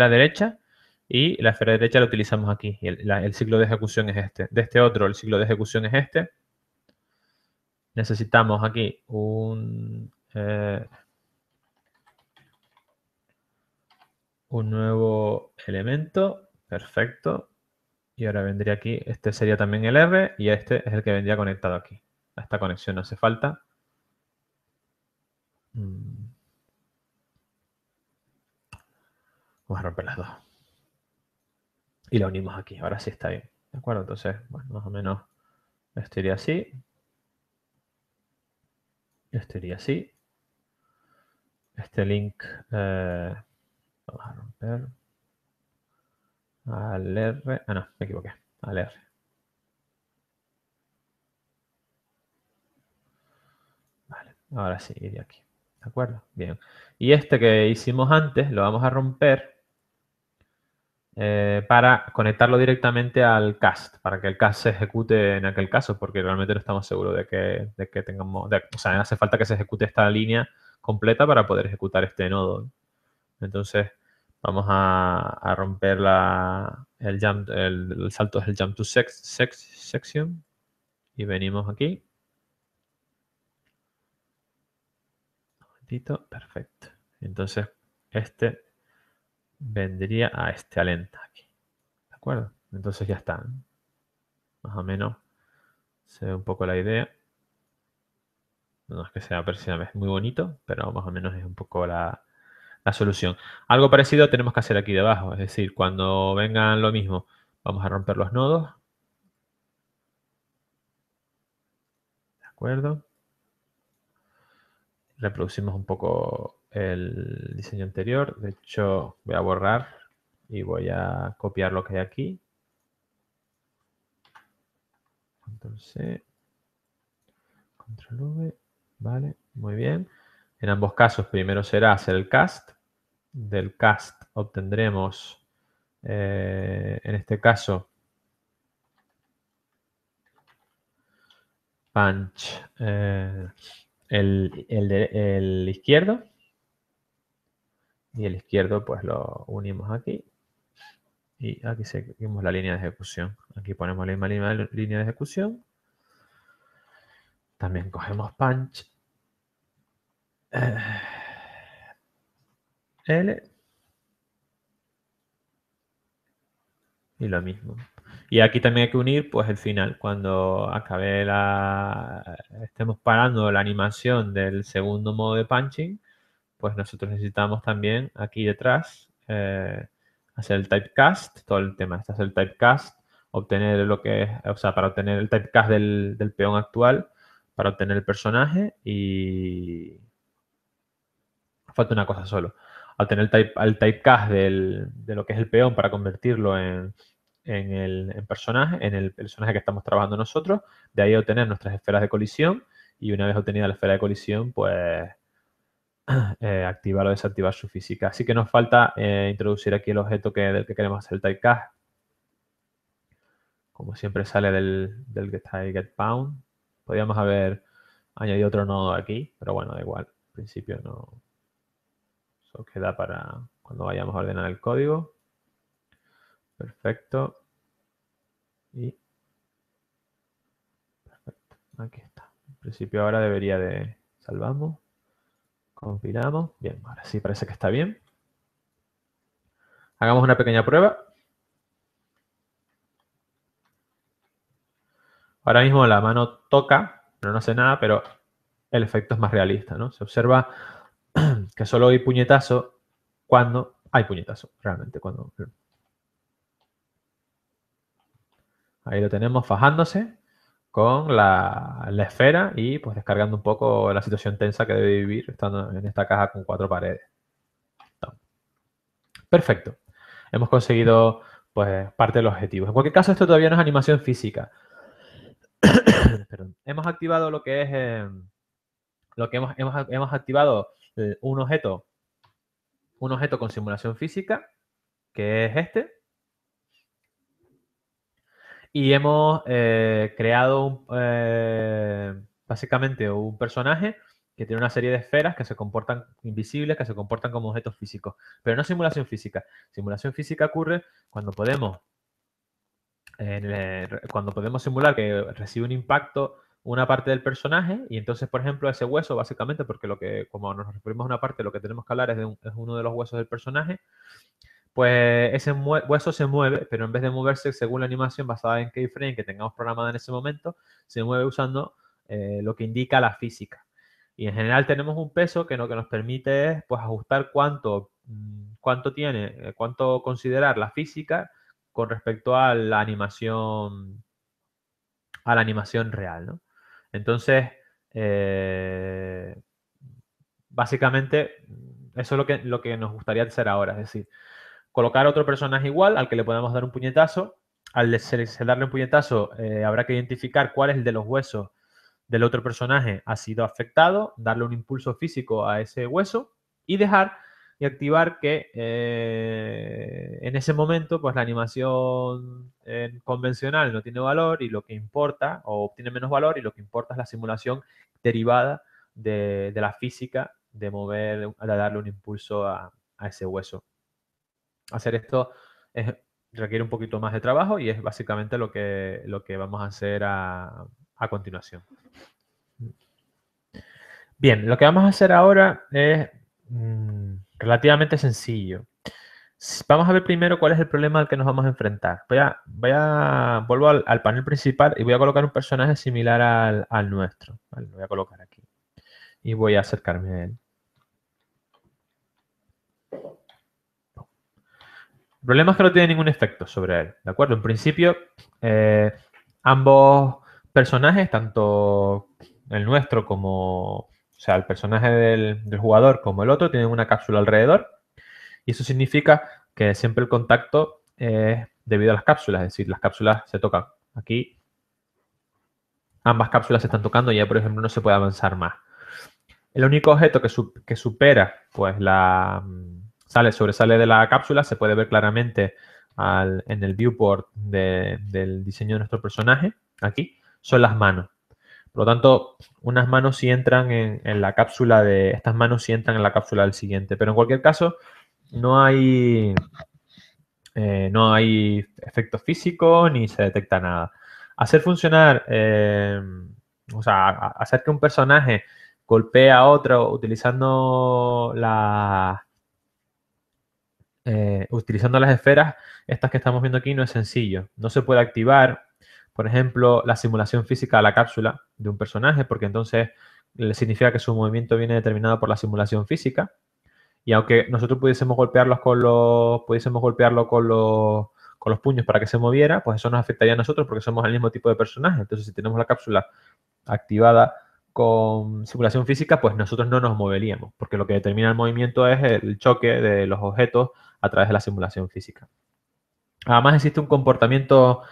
derecha, y la esfera derecha la utilizamos aquí. Y el ciclo de ejecución es este. De este otro, el ciclo de ejecución es este. Necesitamos aquí un nuevo elemento. Perfecto. Y ahora vendría aquí. Este sería también el R y este es el que vendría conectado aquí. A esta conexión no hace falta. Vamos a romper las dos. Y la unimos aquí. Ahora sí está bien. ¿De acuerdo? Entonces, bueno, más o menos esto iría así. Esto iría así. Este link vamos a romper al R. Ah, no, me equivoqué. Al R. Vale, ahora sí, iría aquí. ¿De acuerdo? Bien. Y este que hicimos antes lo vamos a romper para conectarlo directamente al cast, para que el cast se ejecute en aquel caso, porque realmente no estamos seguros de que tengamos... o sea, hace falta que se ejecute esta línea completa para poder ejecutar este nodo. Entonces, Vamos a romper el salto es el jump to section. Y venimos aquí. Un momentito, perfecto. Entonces, este vendría a este alenta aquí. ¿De acuerdo? Entonces ya está, ¿no? Más o menos se ve un poco la idea. No es que sea precisamente muy bonito, pero más o menos es un poco la solución. Algo parecido tenemos que hacer aquí debajo. Es decir, cuando vengan lo mismo, vamos a romper los nodos. ¿De acuerdo? Reproducimos un poco el diseño anterior. De hecho, voy a borrar y voy a copiar lo que hay aquí. Control C, Control V, vale, muy bien. En ambos casos, primero será hacer el cast. Del cast obtendremos, en este caso, punch, el izquierdo. Y el izquierdo, pues lo unimos aquí. Y aquí seguimos la línea de ejecución. Aquí ponemos la misma línea de ejecución. También cogemos punch. L. Y lo mismo. Y aquí también hay que unir pues el final. Cuando estemos parando la animación del segundo modo de punching, pues nosotros necesitamos también aquí detrás hacer el typecast, todo el tema. Este es el typecast, obtener lo que es, o sea, para obtener el typecast del peón actual, para obtener el personaje y falta una cosa solo. Obtener el typecast de lo que es el peón para convertirlo en el personaje, en el personaje que estamos trabajando nosotros, de ahí obtener nuestras esferas de colisión y una vez obtenida la esfera de colisión, pues activar o desactivar su física. Así que nos falta introducir aquí el objeto del que queremos hacer el typecast. Como siempre sale del getPound. Podríamos haber añadido otro nodo aquí, pero bueno, da igual. En principio no. Eso queda para cuando vayamos a ordenar el código. Perfecto. Y perfecto. Aquí está. En principio ahora debería de... Salvamos. Compilamos. Bien, ahora sí parece que está bien. Hagamos una pequeña prueba. Ahora mismo la mano toca, pero no hace nada, pero el efecto es más realista, ¿no? Se observa que solo hay puñetazo cuando hay puñetazo, realmente. Ahí lo tenemos fajándose con la esfera y pues descargando un poco la situación tensa que debe vivir estando en esta caja con 4 paredes. Perfecto. Hemos conseguido pues parte de los objetivos. En cualquier caso, esto todavía no es animación física. Perdón. Hemos activado lo que es hemos activado un objeto con simulación física, que es este. Y hemos creado básicamente un personaje que tiene una serie de esferas que se comportan invisibles, que se comportan como objetos físicos. Pero no simulación física. Simulación física ocurre cuando podemos simular que recibe un impacto una parte del personaje y entonces, por ejemplo, ese hueso, básicamente, porque como nos referimos a una parte, lo que tenemos que hablar es es uno de los huesos del personaje, pues ese hueso se mueve, pero en vez de moverse según la animación basada en keyframe que tengamos programada en ese momento, se mueve usando lo que indica la física. Y en general tenemos un peso que lo que nos permite es pues, ajustar cuánto considerar la física con respecto a la animación real, ¿no? Entonces, básicamente, eso es lo que nos gustaría hacer ahora, es decir, colocar otro personaje igual al que le podemos dar un puñetazo. Al darle un puñetazo, habrá que identificar cuál es el de los huesos del otro personaje ha sido afectado, darle un impulso físico a ese hueso y dejar y activar que en ese momento pues la animación convencional no tiene valor y lo que importa, o tiene menos valor y lo que importa es la simulación derivada de la física de darle un impulso a ese hueso. hacer esto requiere un poquito más de trabajo y es básicamente lo que vamos a hacer a continuación. Bien, lo que vamos a hacer ahora es relativamente sencillo. Vamos a ver primero cuál es el problema al que nos vamos a enfrentar. Vuelvo al panel principal y voy a colocar un personaje similar al nuestro. Vale, lo voy a colocar aquí. Y voy a acercarme a él. El problema es que no tiene ningún efecto sobre él, ¿de acuerdo? En principio, ambos personajes, tanto el nuestro como, o sea, el personaje del jugador como el otro, tienen una cápsula alrededor. Y eso significa que siempre el contacto es debido a las cápsulas, es decir, las cápsulas se tocan. Aquí ambas cápsulas se están tocando y ya, por ejemplo, no se puede avanzar más. El único objeto que supera, pues sobresale de la cápsula, se puede ver claramente en el viewport del diseño de nuestro personaje, aquí, son las manos. Por lo tanto, unas manos sí entran en la cápsula estas manos sí entran en la cápsula del siguiente. Pero en cualquier caso, no hay efecto físico ni se detecta nada. Hacer funcionar, o sea, hacer que un personaje golpee a otro utilizando las esferas, estas que estamos viendo aquí, no es sencillo. No se puede activar, por ejemplo, la simulación física de la cápsula de un personaje, porque entonces significa que su movimiento viene determinado por la simulación física. Y aunque nosotros pudiésemos golpearlo con los puños para que se moviera, pues eso nos afectaría a nosotros porque somos el mismo tipo de personaje. Entonces, si tenemos la cápsula activada con simulación física, pues nosotros no nos moveríamos, porque lo que determina el movimiento es el choque de los objetos a través de la simulación física. Además, existe un comportamiento,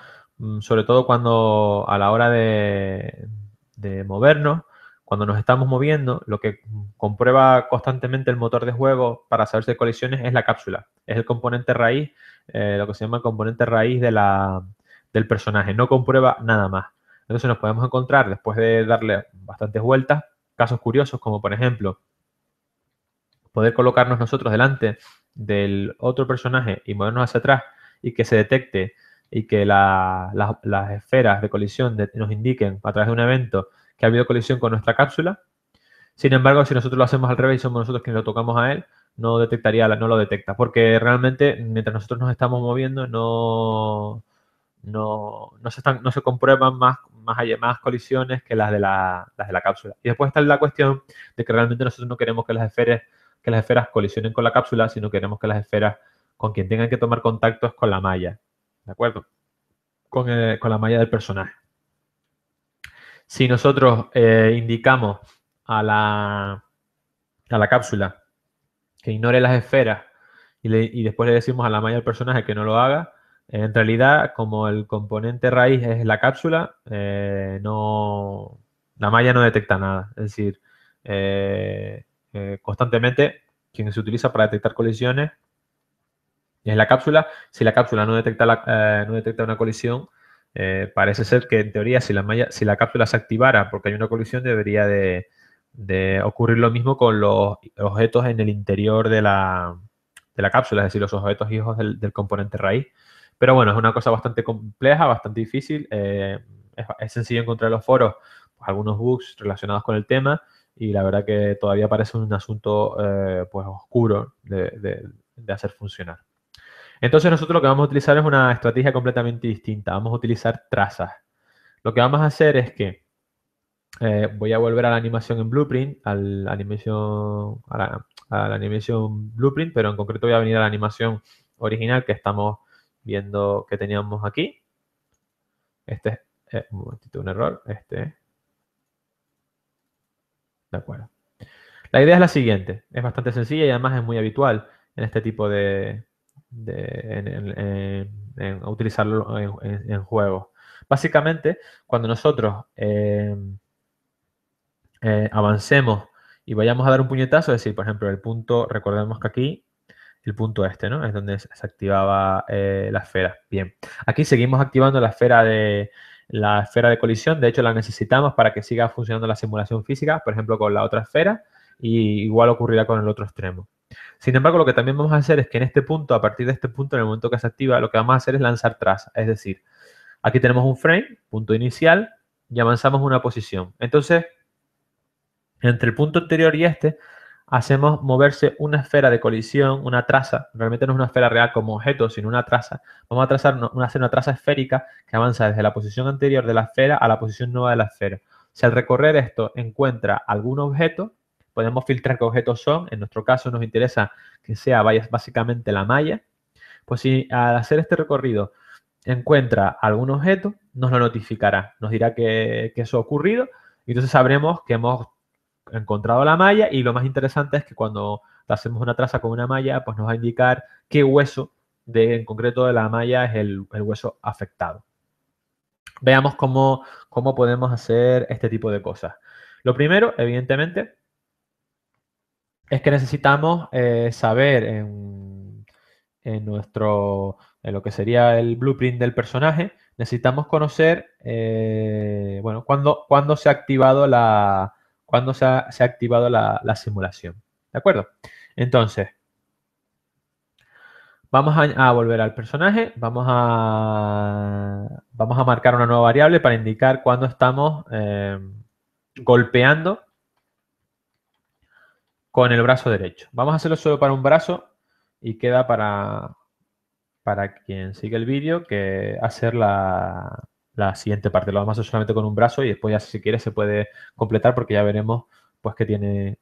sobre todo cuando a la hora de movernos, cuando nos estamos moviendo, lo que comprueba constantemente el motor de juego para saber si hay colisiones es la cápsula. Es el componente raíz, lo que se llama el componente raíz del personaje. No comprueba nada más. Entonces nos podemos encontrar, después de darle bastantes vueltas, casos curiosos como, por ejemplo, poder colocarnos nosotros delante del otro personaje y movernos hacia atrás y que se detecte y que las esferas de colisión nos indiquen a través de un evento que ha habido colisión con nuestra cápsula. Sin embargo, si nosotros lo hacemos al revés y somos nosotros quienes lo tocamos a él, no lo detecta, porque realmente mientras nosotros nos estamos moviendo no se comprueban más colisiones que las de la cápsula. Y después está la cuestión de que realmente nosotros no queremos que las esferas colisionen con la cápsula, sino queremos que las esferas con quien tengan que tomar contacto es con la malla, ¿de acuerdo? Con la malla del personaje. Si nosotros indicamos a la cápsula que ignore las esferas y después le decimos a la malla del personaje que no lo haga, en realidad, como el componente raíz es la cápsula, la malla no detecta nada. Es decir, constantemente quien se utiliza para detectar colisiones es la cápsula. Si la cápsula no detecta una colisión, parece ser que en teoría si la cápsula se activara porque hay una colisión, debería de ocurrir lo mismo con los objetos en el interior de la cápsula, es decir, los objetos hijos del componente raíz. Pero bueno, es una cosa bastante compleja, bastante difícil. Es sencillo encontrar en los foros pues, algunos bugs relacionados con el tema y la verdad que todavía parece un asunto pues oscuro de hacer funcionar. Entonces nosotros lo que vamos a utilizar es una estrategia completamente distinta. Vamos a utilizar trazas. Lo que vamos a hacer es que voy a volver a la animación en Blueprint, a la animación Blueprint, pero en concreto voy a venir a la animación original que estamos viendo que teníamos aquí. Este es, un momentito, un error. De acuerdo. La idea es la siguiente. Es bastante sencilla y además es muy habitual en este tipo en utilizarlo en juegos. Básicamente, cuando nosotros avancemos y vayamos a dar un puñetazo, es decir, por ejemplo, el punto, recordemos que aquí, el punto ¿no? Es donde se activaba la esfera. Bien, aquí seguimos activando la esfera de colisión. De hecho, la necesitamos para que siga funcionando la simulación física, por ejemplo, con la otra esfera, y igual ocurrirá con el otro extremo. Sin embargo, lo que también vamos a hacer es que en este punto, a partir de este punto, en el momento que se activa, lo que vamos a hacer es lanzar traza. Es decir, aquí tenemos un frame, punto inicial, y avanzamos una posición. Entonces, entre el punto anterior y este, hacemos moverse una esfera de colisión, una traza. Realmente no es una esfera real como objeto, sino una traza. Vamos a hacer una traza esférica que avanza desde la posición anterior de la esfera a la posición nueva de la esfera. Si al recorrer esto encuentra algún objeto, podemos filtrar qué objetos son. En nuestro caso nos interesa que sea básicamente la malla. Pues si al hacer este recorrido encuentra algún objeto, nos lo notificará. Nos dirá que eso ha ocurrido y entonces sabremos que hemos encontrado la malla y lo más interesante es que cuando hacemos una traza con una malla, pues nos va a indicar qué hueso en concreto de la malla es el hueso afectado. Veamos cómo podemos hacer este tipo de cosas. Lo primero, evidentemente, es que necesitamos saber en lo que sería el blueprint del personaje, necesitamos conocer, bueno, cuándo se ha activado la simulación. ¿De acuerdo? Entonces, vamos a volver al personaje, vamos a marcar una nueva variable para indicar cuándo estamos golpeando con el brazo derecho. Vamos a hacerlo solo para un brazo y queda para quien sigue el vídeo que hacer la siguiente parte. Lo vamos a hacer solamente con un brazo y después ya si quiere se puede completar porque ya veremos pues que tiene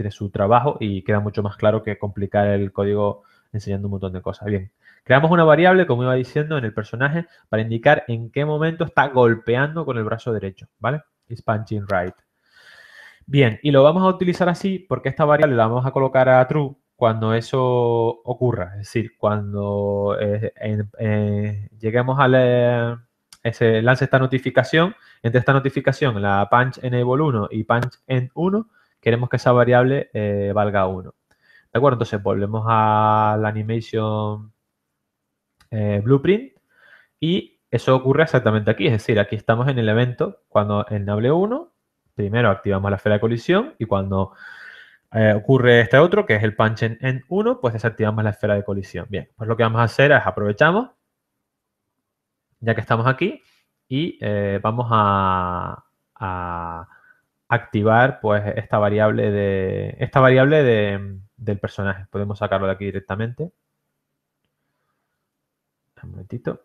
su trabajo y queda mucho más claro que complicar el código enseñando un montón de cosas. Bien, creamos una variable, como iba diciendo, en el personaje para indicar en qué momento está golpeando con el brazo derecho, ¿vale? Is punching right. Bien, y lo vamos a utilizar así porque esta variable la vamos a colocar a true cuando eso ocurra. Es decir, cuando lleguemos a ese lance esta notificación, entre esta notificación, la punch enable 1 y punch end 1, queremos que esa variable valga 1. ¿De acuerdo? Entonces volvemos a la animation blueprint y eso ocurre exactamente aquí. Es decir, aquí estamos en el evento cuando enable 1, primero activamos la esfera de colisión y cuando ocurre este otro, que es el punch en 1, pues desactivamos la esfera de colisión. Bien, pues lo que vamos a hacer es aprovechamos, ya que estamos aquí, y vamos a activar pues esta variable del personaje. Podemos sacarlo de aquí directamente. Un momentito.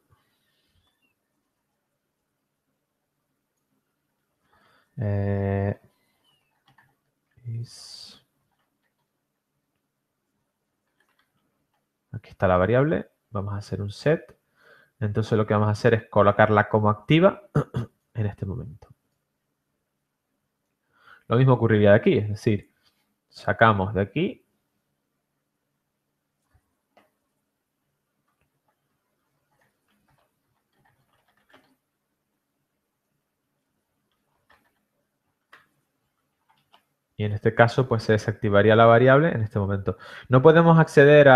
Aquí está la variable. Vamos a hacer un set. Entonces lo que vamos a hacer es colocarla como activa en este momento. Lo mismo ocurriría de aquí, es decir, sacamos de aquí. Y en este caso, pues se desactivaría la variable en este momento. No podemos acceder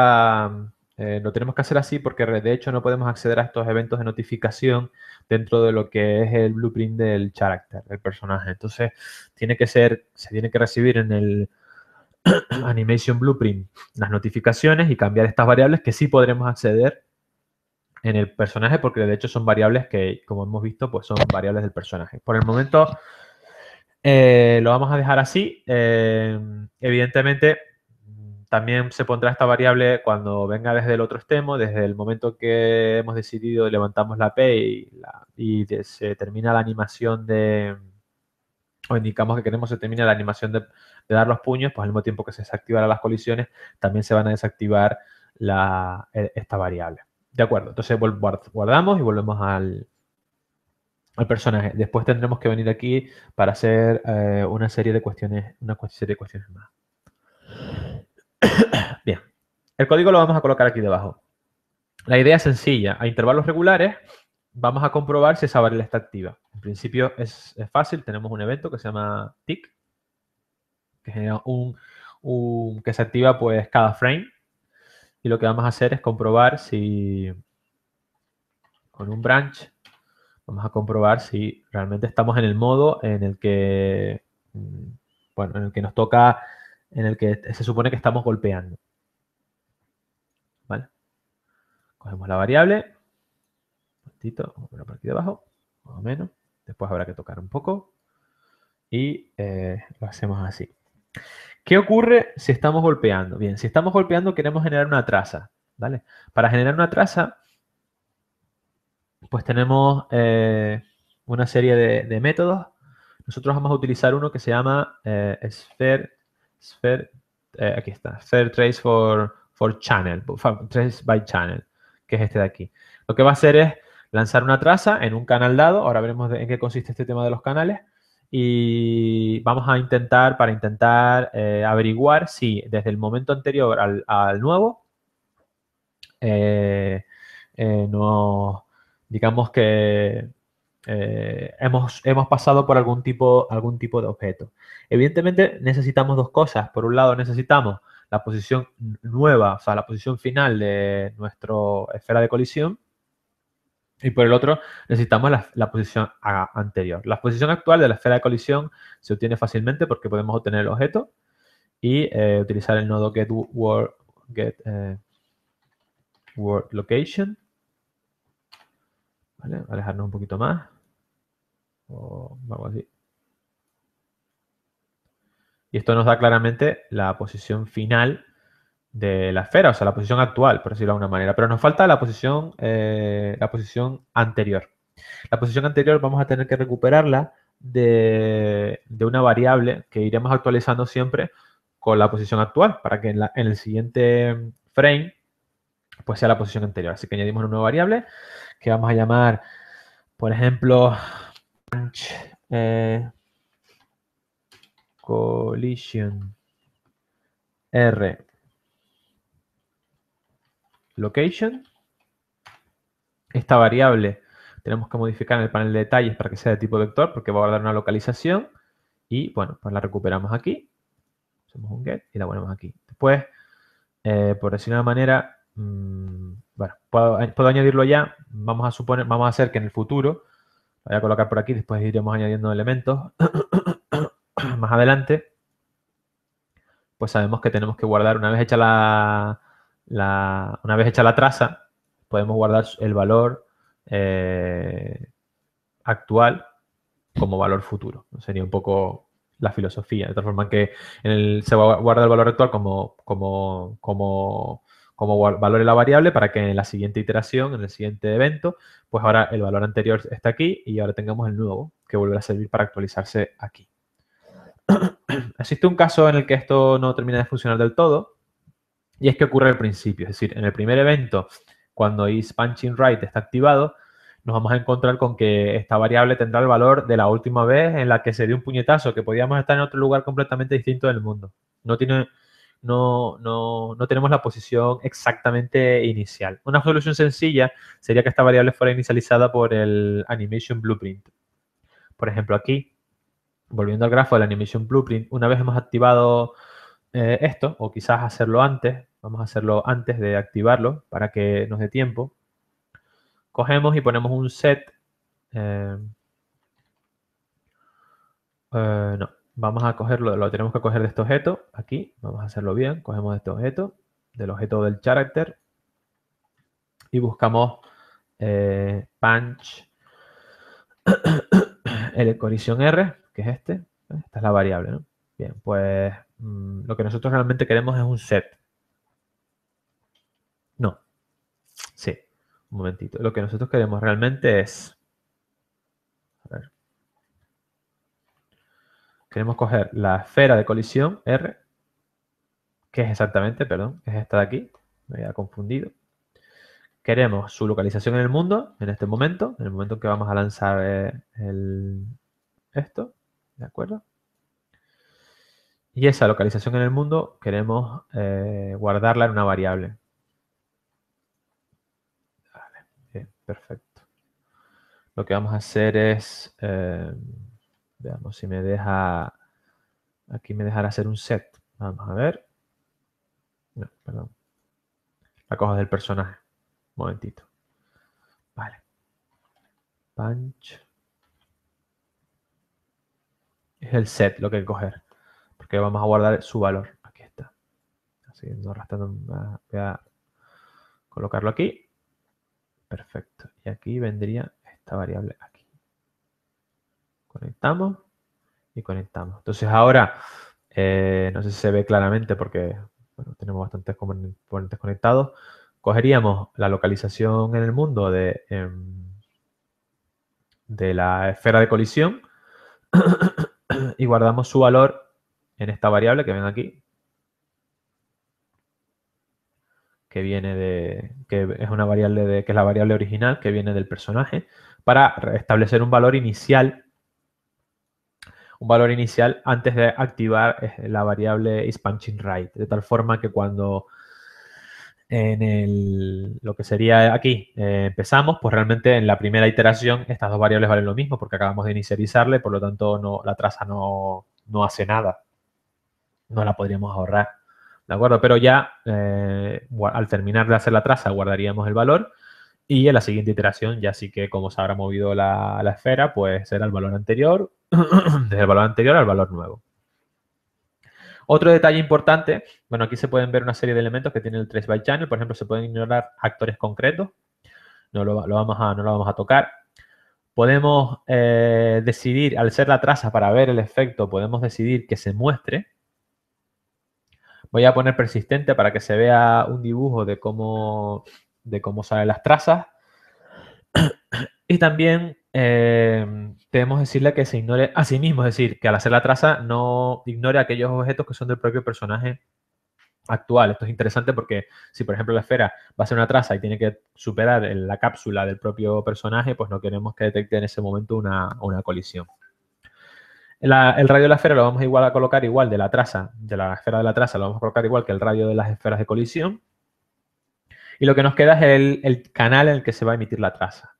lo tenemos que hacer así porque de hecho no podemos acceder a estos eventos de notificación dentro de lo que es el blueprint del character, del personaje. Entonces, se tiene que recibir en el animation blueprint las notificaciones y cambiar estas variables que sí podremos acceder en el personaje porque de hecho son variables que, como hemos visto, pues son variables del personaje. Por el momento lo vamos a dejar así. Evidentemente, también se pondrá esta variable cuando venga desde el otro extremo, desde el momento que hemos decidido levantamos la P y se termina la animación o indicamos que queremos que se termine la animación de dar los puños, pues al mismo tiempo que se desactivarán las colisiones, también se van a desactivar esta variable. ¿De acuerdo? Entonces guardamos y volvemos al personaje. Después tendremos que venir aquí para hacer una serie de cuestiones más. Bien, el código lo vamos a colocar aquí debajo. La idea es sencilla. A intervalos regulares vamos a comprobar si esa variable está activa. En principio es fácil. Tenemos un evento que se llama tick, que genera que se activa pues cada frame. Y lo que vamos a hacer es comprobar si con un branch vamos a comprobar si realmente estamos en el modo en el que, bueno, en el que nos toca, en el que se supone que estamos golpeando. ¿vale? Cogemos la variable, un momentito, vamos a poner por aquí debajo, más o menos. Después habrá que tocar un poco y lo hacemos así. ¿Qué ocurre si estamos golpeando? Bien, si estamos golpeando queremos generar una traza, ¿vale? Para generar una traza, pues tenemos una serie de métodos. Nosotros vamos a utilizar uno que se llama aquí está, Sphere Trace for Channel, Trace by Channel, que es este de aquí. Lo que va a hacer es lanzar una traza en un canal dado. Ahora veremos en qué consiste este tema de los canales. Y vamos a intentar, para intentar averiguar si desde el momento anterior al nuevo, digamos que hemos pasado por algún tipo de objeto. Evidentemente necesitamos dos cosas. Por un lado necesitamos la posición nueva, o sea, la posición final de nuestra esfera de colisión. Y por el otro necesitamos la posición anterior. La posición actual de la esfera de colisión se obtiene fácilmente porque podemos obtener el objeto y utilizar el nodo getWorldLocation. ¿Vale? Alejarnos un poquito más. O algo así. Y esto nos da claramente la posición final de la esfera, o sea, la posición actual, por decirlo de alguna manera. Pero nos falta la posición anterior. La posición anterior vamos a tener que recuperarla de una variable que iremos actualizando siempre con la posición actual, para que en el siguiente frame pues sea la posición anterior. Así que añadimos una nueva variable que vamos a llamar, por ejemplo, punch, collision r location. Esta variable tenemos que modificar en el panel de detalles para que sea de tipo vector, porque va a guardar una localización. Y bueno, pues la recuperamos aquí. Hacemos un get y la ponemos aquí. Después, por decir de una manera, bueno, puedo añadirlo ya. Vamos a hacer que en el futuro, voy a colocar por aquí, después iremos añadiendo elementos. Más adelante, pues sabemos que tenemos que guardar, una vez hecha una vez hecha la traza, podemos guardar el valor actual como valor futuro. Sería un poco la filosofía. De tal forma que se guarda el valor actual como valor de la variable para que en la siguiente iteración, en el siguiente evento, pues ahora el valor anterior está aquí y ahora tengamos el nuevo que vuelve a servir para actualizarse aquí. Existe un caso en el que esto no termina de funcionar del todo y es que ocurre al principio. Es decir, en el primer evento, cuando isPunchingRight está activado, nos vamos a encontrar con que esta variable tendrá el valor de la última vez en la que se dio un puñetazo, que podíamos estar en otro lugar completamente distinto del mundo. No tenemos la posición exactamente inicial. Una solución sencilla sería que esta variable fuera inicializada por el Animation Blueprint. Por ejemplo, aquí, volviendo al grafo del Animation Blueprint, una vez hemos activado esto, o quizás hacerlo antes, vamos a hacerlo antes de activarlo para que nos dé tiempo. Cogemos y ponemos un set. No, vamos a cogerlo, lo tenemos que coger de este objeto, aquí, vamos a hacerlo bien, cogemos este objeto, del objeto del character, y buscamos punch el collision R, que es este, esta es la variable, ¿no? Bien, pues lo que nosotros realmente queremos es un set. No, sí, un momentito. Lo que nosotros queremos realmente es, a ver, queremos coger la esfera de colisión R, que es exactamente, perdón, es esta de aquí, me había confundido. Queremos su localización en el mundo, en este momento, en el momento en que vamos a lanzar esto, ¿de acuerdo? Y esa localización en el mundo queremos guardarla en una variable. Vale, bien, perfecto. Lo que vamos a hacer es, veamos si me deja, aquí me dejará hacer un set. Vamos a ver. No, perdón. La cojo del personaje. Un momentito. Vale. Punch. Es el set lo que hay que coger. Porque vamos a guardar su valor. Aquí está. Siguiendo arrastrando. colocarlo aquí. Perfecto. Y aquí vendría esta variable aquí. Conectamos y conectamos. Entonces ahora, no sé si se ve claramente porque bueno, tenemos bastantes componentes conectados. Cogeríamos la localización en el mundo de la esfera de colisión y guardamos su valor en esta variable que ven aquí, que viene que es una variable que es la variable original que viene del personaje, para establecer un valor inicial antes de activar la variable isPunchinRight, de tal forma que cuando lo que sería aquí empezamos, pues realmente en la primera iteración estas dos variables valen lo mismo porque acabamos de inicializarle, por lo tanto la traza no hace nada, no la podríamos ahorrar, ¿de acuerdo? Pero ya al terminar de hacer la traza guardaríamos el valor y en la siguiente iteración ya sí que como se habrá movido la esfera, pues será el valor anterior, desde el valor anterior al valor nuevo. Otro detalle importante, bueno, aquí se pueden ver una serie de elementos que tiene el trace by channel. Por ejemplo, se pueden ignorar actores concretos. No lo vamos a tocar. Podemos decidir, al ser la traza para ver el efecto, podemos decidir que se muestre. Voy a poner persistente para que se vea un dibujo de cómo salen las trazas. Y también debemos decirle que se ignore a sí mismo, es decir, que al hacer la traza no ignore aquellos objetos que son del propio personaje actual. Esto es interesante porque si, por ejemplo, la esfera va a ser una traza y tiene que superar la cápsula del propio personaje, pues no queremos que detecte en ese momento una colisión. El radio de la esfera lo vamos a colocar igual de la traza, de la esfera de la traza, lo vamos a colocar igual que el radio de las esferas de colisión. Y lo que nos queda es el canal en el que se va a emitir la traza.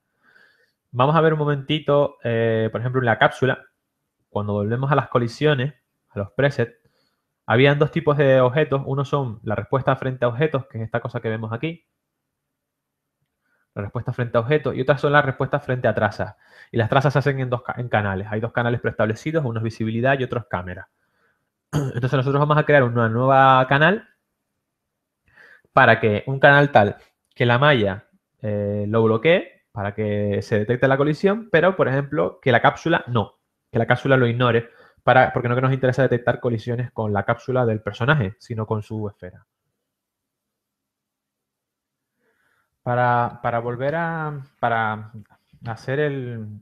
Vamos a ver un momentito, por ejemplo, en la cápsula, cuando volvemos a las colisiones, a los presets, habían dos tipos de objetos. Uno son la respuesta frente a objetos, que es esta cosa que vemos aquí. La respuesta frente a objetos. Y otras son las respuestas frente a trazas. Y las trazas se hacen en canales. Hay dos canales preestablecidos, uno es visibilidad y otro es cámara. Entonces nosotros vamos a crear una nueva canal para que un canal tal que la malla lo bloquee para que se detecte la colisión, pero, por ejemplo, que la cápsula no. Que la cápsula lo ignore, porque no que nos interesa detectar colisiones con la cápsula del personaje, sino con su esfera. Para volver para hacer el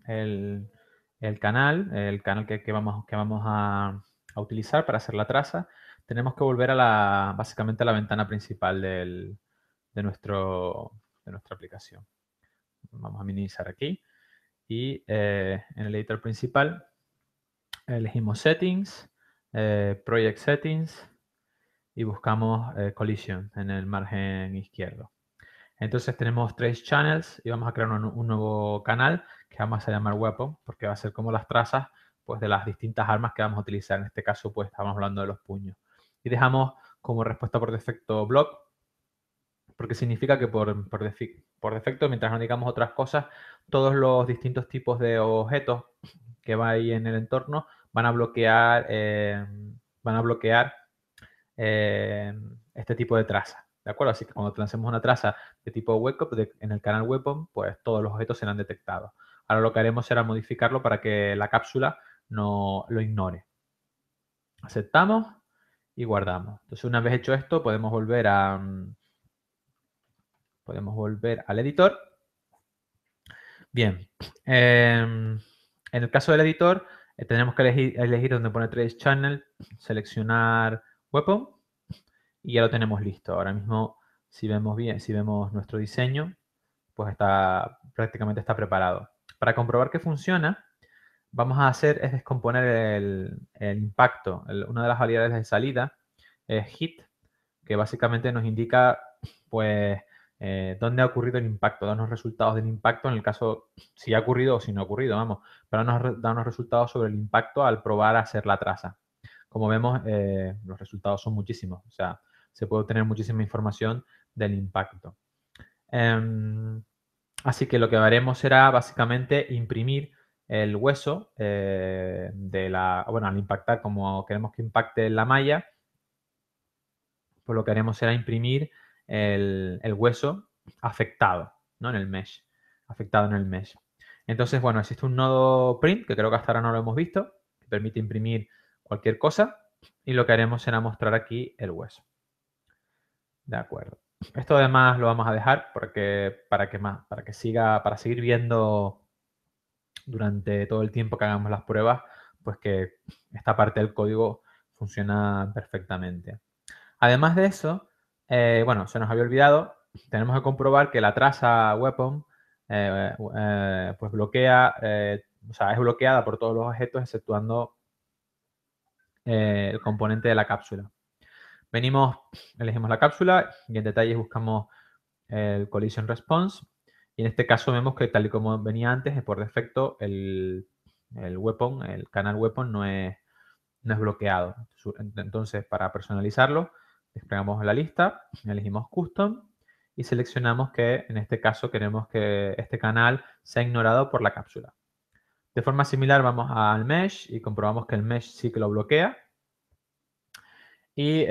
canal que vamos a utilizar para hacer la traza, tenemos que volver básicamente a la ventana principal de nuestra aplicación. Vamos a minimizar aquí y en el editor principal elegimos Settings, Project Settings y buscamos Collision en el margen izquierdo. Entonces tenemos Trace Channels y vamos a crear un nuevo canal que vamos a llamar Weapon porque va a ser como las trazas pues, de las distintas armas que vamos a utilizar. En este caso pues estamos hablando de los puños. Y dejamos como respuesta por defecto Block porque significa que por defecto, mientras no digamos otras cosas, todos los distintos tipos de objetos que va ahí en el entorno van a bloquear, este tipo de traza. ¿De acuerdo? Así que cuando lancemos una traza de tipo Weapon, en el canal Weapon, pues todos los objetos serán detectados. Ahora lo que haremos será modificarlo para que la cápsula no lo ignore. Aceptamos y guardamos. Entonces, una vez hecho esto, podemos volver al editor. Bien. En el caso del editor, tenemos que elegir donde pone Trace Channel, seleccionar Weapon y ya lo tenemos listo. Ahora mismo, si vemos nuestro diseño, pues prácticamente está preparado. Para comprobar que funciona, vamos a es descomponer el impacto. Una de las variables de salida es hit, que básicamente nos indica pues dónde ha ocurrido el impacto, da unos resultados del impacto en el caso si ha ocurrido o si no ha ocurrido, vamos, pero da unos resultados sobre el impacto al probar a hacer la traza. Como vemos, los resultados son muchísimos, o sea, se puede obtener muchísima información del impacto. Así que lo que haremos será básicamente imprimir el hueso al impactar como queremos que impacte la malla, pues lo que haremos será imprimir el hueso afectado, ¿no? En el mesh. Afectado en el mesh. Entonces, bueno, existe un nodo print, que creo que hasta ahora no lo hemos visto, que permite imprimir cualquier cosa. Y lo que haremos será mostrar aquí el hueso. De acuerdo. Esto además lo vamos a dejar porque, para seguir viendo durante todo el tiempo que hagamos las pruebas, pues que esta parte del código funciona perfectamente. Además de eso, bueno, se nos había olvidado, tenemos que comprobar que la traza weapon pues bloquea, o sea, es bloqueada por todos los objetos exceptuando el componente de la cápsula. Venimos, elegimos la cápsula y en detalles buscamos el collision response. Y en este caso vemos que tal y como venía antes, por defecto el weapon, el canal weapon no es bloqueado. Entonces, para personalizarlo, desplegamos la lista, elegimos custom y seleccionamos que en este caso queremos que este canal sea ignorado por la cápsula. De forma similar vamos al mesh y comprobamos que el mesh sí que lo bloquea. Y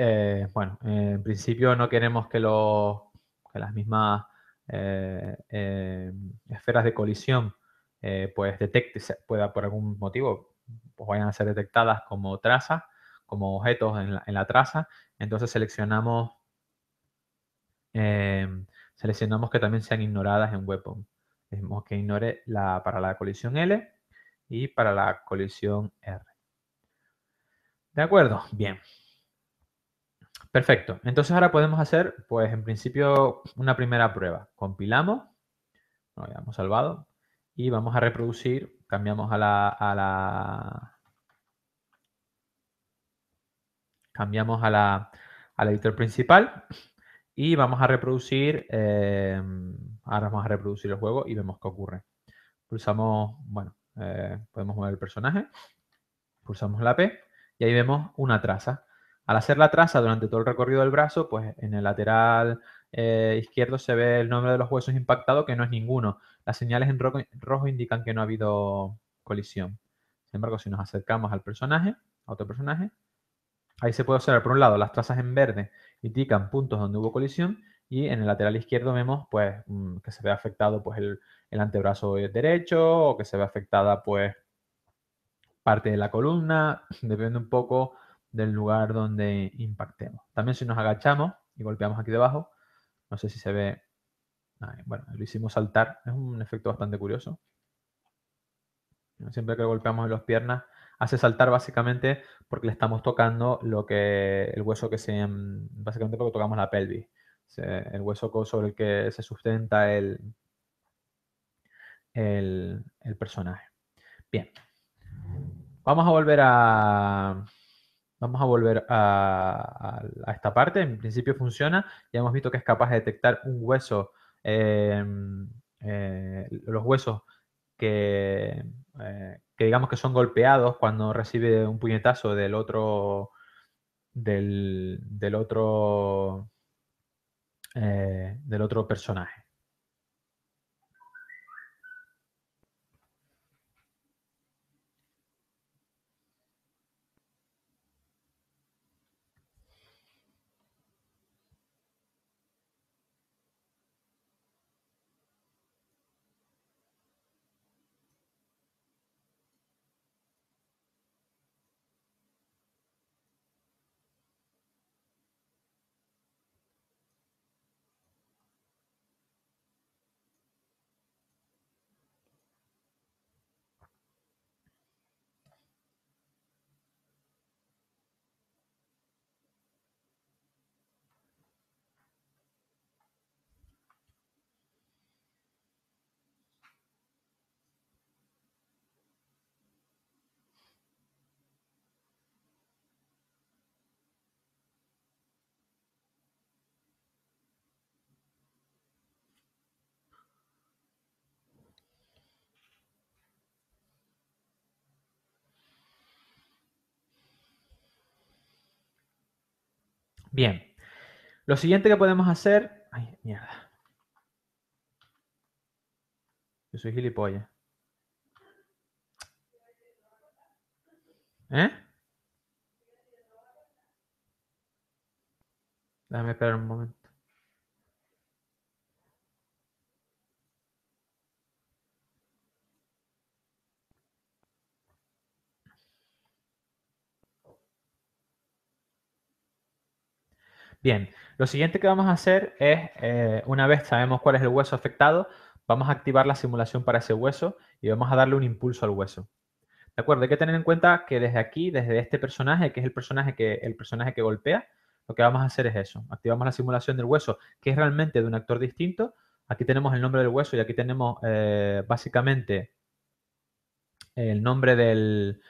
bueno, en principio no queremos que las mismas esferas de colisión pues pueda por algún motivo pues vayan a ser detectadas como trazas, como objetos en la traza. Entonces seleccionamos que también sean ignoradas en weapon. Decimos que ignore para la colisión L y para la colisión R. ¿De acuerdo? Bien. Perfecto. Entonces ahora podemos hacer, pues en principio, una primera prueba. Compilamos, lo habíamos salvado, y vamos a reproducir, cambiamos al editor principal y vamos a reproducir, ahora vamos a reproducir el juego y vemos qué ocurre. Pulsamos, bueno, podemos mover el personaje, pulsamos la P y ahí vemos una traza. Al hacer la traza durante todo el recorrido del brazo, pues en el lateral izquierdo se ve el nombre de los huesos impactados, que no es ninguno. Las señales en rojo indican que no ha habido colisión. Sin embargo, si nos acercamos al personaje, a otro personaje, ahí se puede observar, por un lado, las trazas en verde indican puntos donde hubo colisión y en el lateral izquierdo vemos pues, que se ve afectado pues, el antebrazo derecho o que se ve afectada pues, parte de la columna, depende un poco del lugar donde impactemos. También si nos agachamos y golpeamos aquí debajo, no sé si se ve, bueno, lo hicimos saltar, es un efecto bastante curioso. Siempre que golpeamos en las piernas, hace saltar básicamente porque le estamos tocando el hueso que básicamente porque tocamos la pelvis, el hueso sobre el que se sustenta el personaje. Bien, vamos a volver a esta parte. En principio funciona. Ya hemos visto que es capaz de detectar un hueso, los huesos que digamos que son golpeados cuando recibe un puñetazo del otro personaje. Bien. Lo siguiente que podemos hacer... Ay, mierda. Yo soy gilipollas. ¿Eh? Déjame esperar un momento. Bien, lo siguiente que vamos a hacer es, una vez sabemos cuál es el hueso afectado, vamos a activar la simulación para ese hueso y vamos a darle un impulso al hueso. ¿De acuerdo? Hay que tener en cuenta que desde aquí, desde este personaje, que es el personaje que golpea, lo que vamos a hacer es eso. Activamos la simulación del hueso, que es realmente de un actor distinto. Aquí tenemos el nombre del hueso y aquí tenemos básicamente el nombre del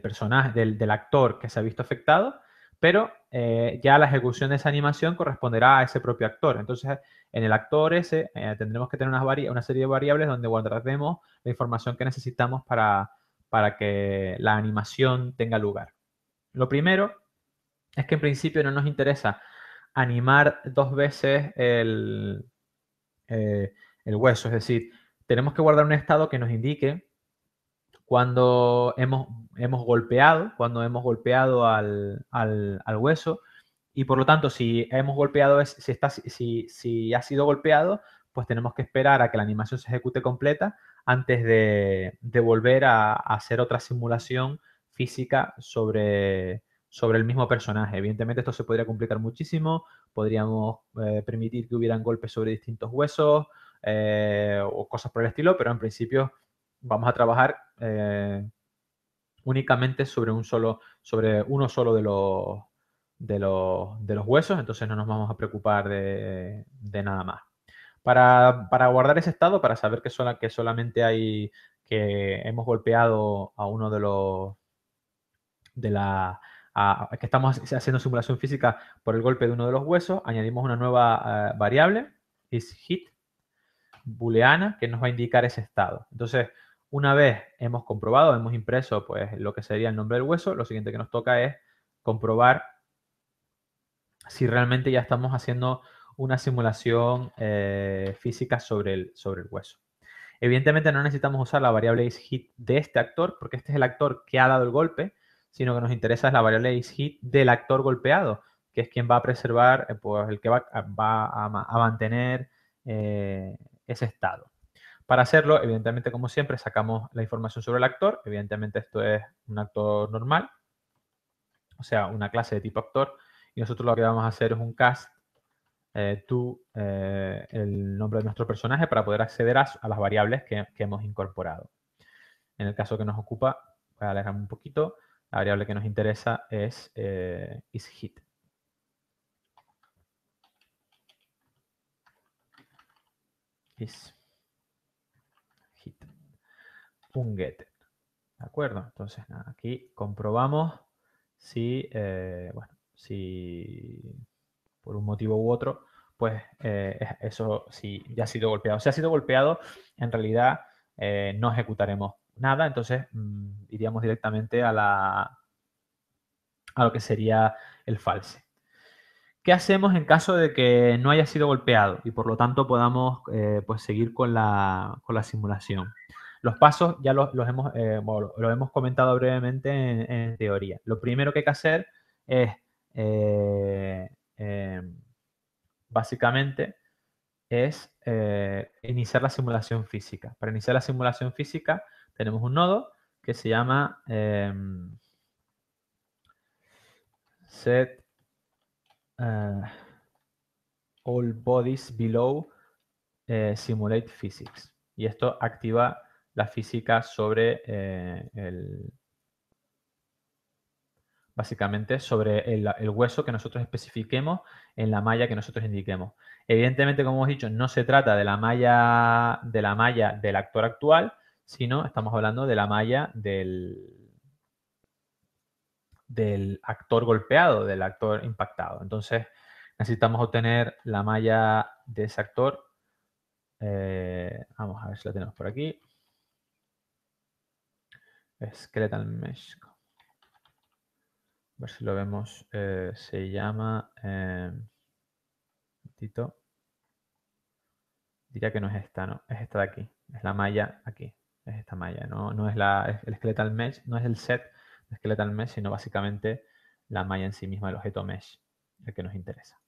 personaje, del actor que se ha visto afectado, pero ya la ejecución de esa animación corresponderá a ese propio actor. Entonces, en el actor ese tendremos que tener una serie de variables donde guardaremos la información que necesitamos para que la animación tenga lugar. Lo primero es que en principio no nos interesa animar dos veces el hueso, es decir, tenemos que guardar un estado que nos indique cuando hemos golpeado al hueso y por lo tanto si hemos golpeado, si ha sido golpeado, pues tenemos que esperar a que la animación se ejecute completa antes de volver a hacer otra simulación física sobre el mismo personaje. Evidentemente esto se podría complicar muchísimo, podríamos permitir que hubieran golpes sobre distintos huesos o cosas por el estilo, pero en principio vamos a trabajar únicamente sobre uno solo de los huesos, entonces no nos vamos a preocupar de nada más. Para guardar ese estado, para saber que solamente que hemos golpeado a uno que estamos haciendo simulación física por el golpe de uno de los huesos, añadimos una nueva variable, isHit, booleana, que nos va a indicar ese estado. Entonces, una vez hemos comprobado, hemos impreso pues lo que sería el nombre del hueso, lo siguiente que nos toca es comprobar si realmente ya estamos haciendo una simulación física sobre el hueso. Evidentemente no necesitamos usar la variable isHit de este actor, porque este es el actor que ha dado el golpe, sino que nos interesa es la variable isHit del actor golpeado, que es quien va a preservar, pues el que va a mantener ese estado. Para hacerlo, evidentemente, como siempre, sacamos la información sobre el actor. Evidentemente esto es un actor normal, o sea, una clase de tipo actor. Y nosotros lo que vamos a hacer es un cast to el nombre de nuestro personaje para poder acceder a las variables que hemos incorporado. En el caso que nos ocupa, voy a alejarme un poquito, la variable que nos interesa es isHit. Get. ¿De acuerdo? Entonces, nada, aquí comprobamos si, si por un motivo u otro, pues eso sí ya ha sido golpeado. Si ha sido golpeado, en realidad no ejecutaremos nada, entonces iríamos directamente a lo que sería el false. ¿Qué hacemos en caso de que no haya sido golpeado y por lo tanto podamos pues seguir con la simulación? Los pasos ya lo hemos comentado brevemente en teoría. Lo primero que hay que hacer es básicamente es iniciar la simulación física. Para iniciar la simulación física tenemos un nodo que se llama set all bodies below simulate physics. Y esto activa la física sobre básicamente sobre el hueso que nosotros especifiquemos en la malla que nosotros indiquemos. Evidentemente, como hemos dicho, no se trata de la malla del actor actual, sino estamos hablando de la malla del actor golpeado, del actor impactado. Entonces, necesitamos obtener la malla de ese actor. Vamos a ver si la tenemos por aquí. Skeletal Mesh. A ver si lo vemos. Se llama... diría que no es esta, ¿no? Es esta de aquí. Es la malla aquí. Es esta malla. No es el Skeletal Mesh, no es el set de Skeletal Mesh, sino básicamente la malla en sí misma, el objeto Mesh, el que nos interesa.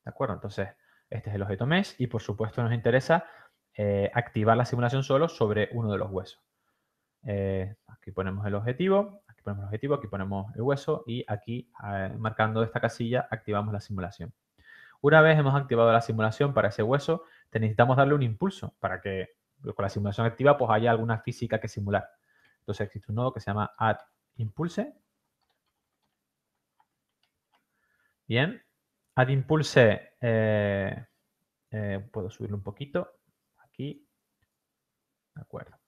¿De acuerdo? Entonces, este es el objeto Mesh y por supuesto nos interesa activar la simulación solo sobre uno de los huesos. Aquí ponemos el objetivo. Aquí ponemos el objetivo, aquí ponemos el hueso y aquí, marcando esta casilla, activamos la simulación. Una vez hemos activado la simulación para ese hueso, necesitamos darle un impulso para que con la simulación activa pues haya alguna física que simular. Entonces existe un nodo que se llama addImpulse. Bien, addImpulse, puedo subirlo un poquito, aquí, de acuerdo.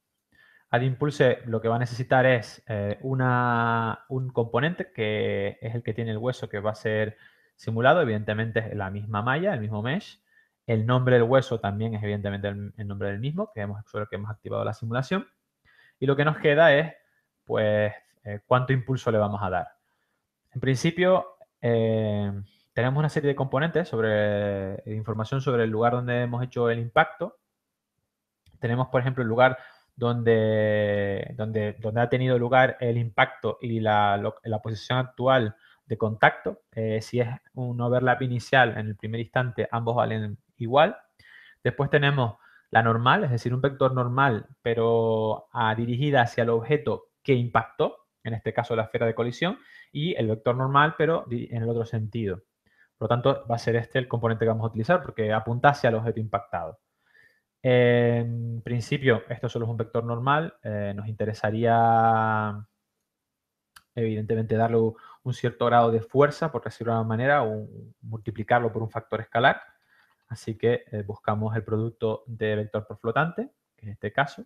addImpulse lo que va a necesitar es un componente que es el que tiene el hueso que va a ser simulado, evidentemente es la misma malla, el mismo mesh. El nombre del hueso también es evidentemente el nombre del mismo, sobre el que hemos activado la simulación. Y lo que nos queda es, pues, cuánto impulso le vamos a dar. En principio, tenemos una serie de componentes sobre información sobre el lugar donde hemos hecho el impacto. Tenemos, por ejemplo, el lugar donde ha tenido lugar el impacto y la posición actual de contacto. Si es un overlap inicial en el primer instante, ambos valen igual. Después tenemos la normal, es decir, un vector normal, pero dirigida hacia el objeto que impactó, en este caso la esfera de colisión, y el vector normal, pero en el otro sentido. Por lo tanto, va a ser este el componente que vamos a utilizar porque apunta hacia el objeto impactado. En principio, esto solo es un vector normal. Nos interesaría, evidentemente, darle un cierto grado de fuerza, por decirlo de alguna manera, o multiplicarlo por un factor escalar. Así que buscamos el producto de vector por flotante, que es este caso,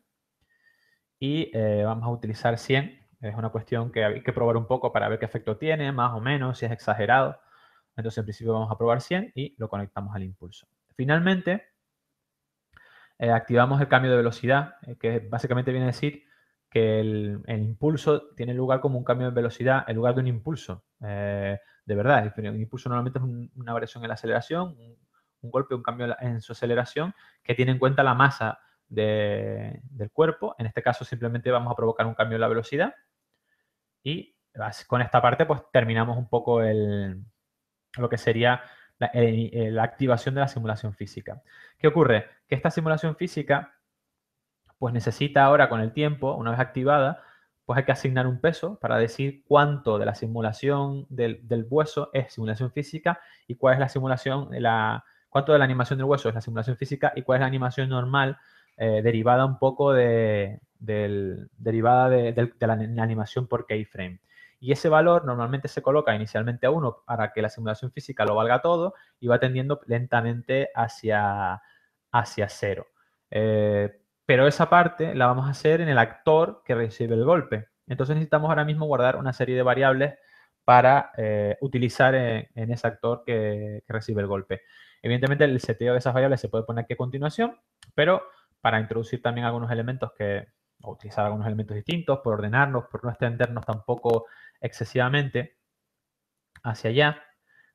y vamos a utilizar 100. Es una cuestión que hay que probar un poco para ver qué efecto tiene, más o menos, si es exagerado. Entonces, en principio vamos a probar 100 y lo conectamos al impulso. Finalmente, activamos el cambio de velocidad, que básicamente viene a decir que el impulso tiene lugar como un cambio de velocidad en lugar de un impulso. De verdad, un impulso normalmente es una variación en la aceleración, un golpe, un cambio en su aceleración que tiene en cuenta la masa del cuerpo. En este caso simplemente vamos a provocar un cambio en la velocidad y con esta parte pues terminamos un poco lo que sería la activación de la simulación física. ¿Qué ocurre? Que esta simulación física pues necesita ahora con el tiempo, una vez activada, pues hay que asignar un peso para decir cuánto de la simulación del hueso es simulación física y cuál es la simulación, cuánto de la animación del hueso es la simulación física y cuál es la animación normal derivada un poco derivada de la animación por keyframe. Y ese valor normalmente se coloca inicialmente a 1 para que la simulación física lo valga todo y va tendiendo lentamente hacia 0. Pero esa parte la vamos a hacer en el actor que recibe el golpe. Entonces necesitamos ahora mismo guardar una serie de variables para utilizar en ese actor que recibe el golpe. Evidentemente el seteo de esas variables se puede poner aquí a continuación, pero para introducir también algunos elementos o utilizar algunos elementos distintos, por ordenarnos, por no extendernos tampoco excesivamente hacia allá,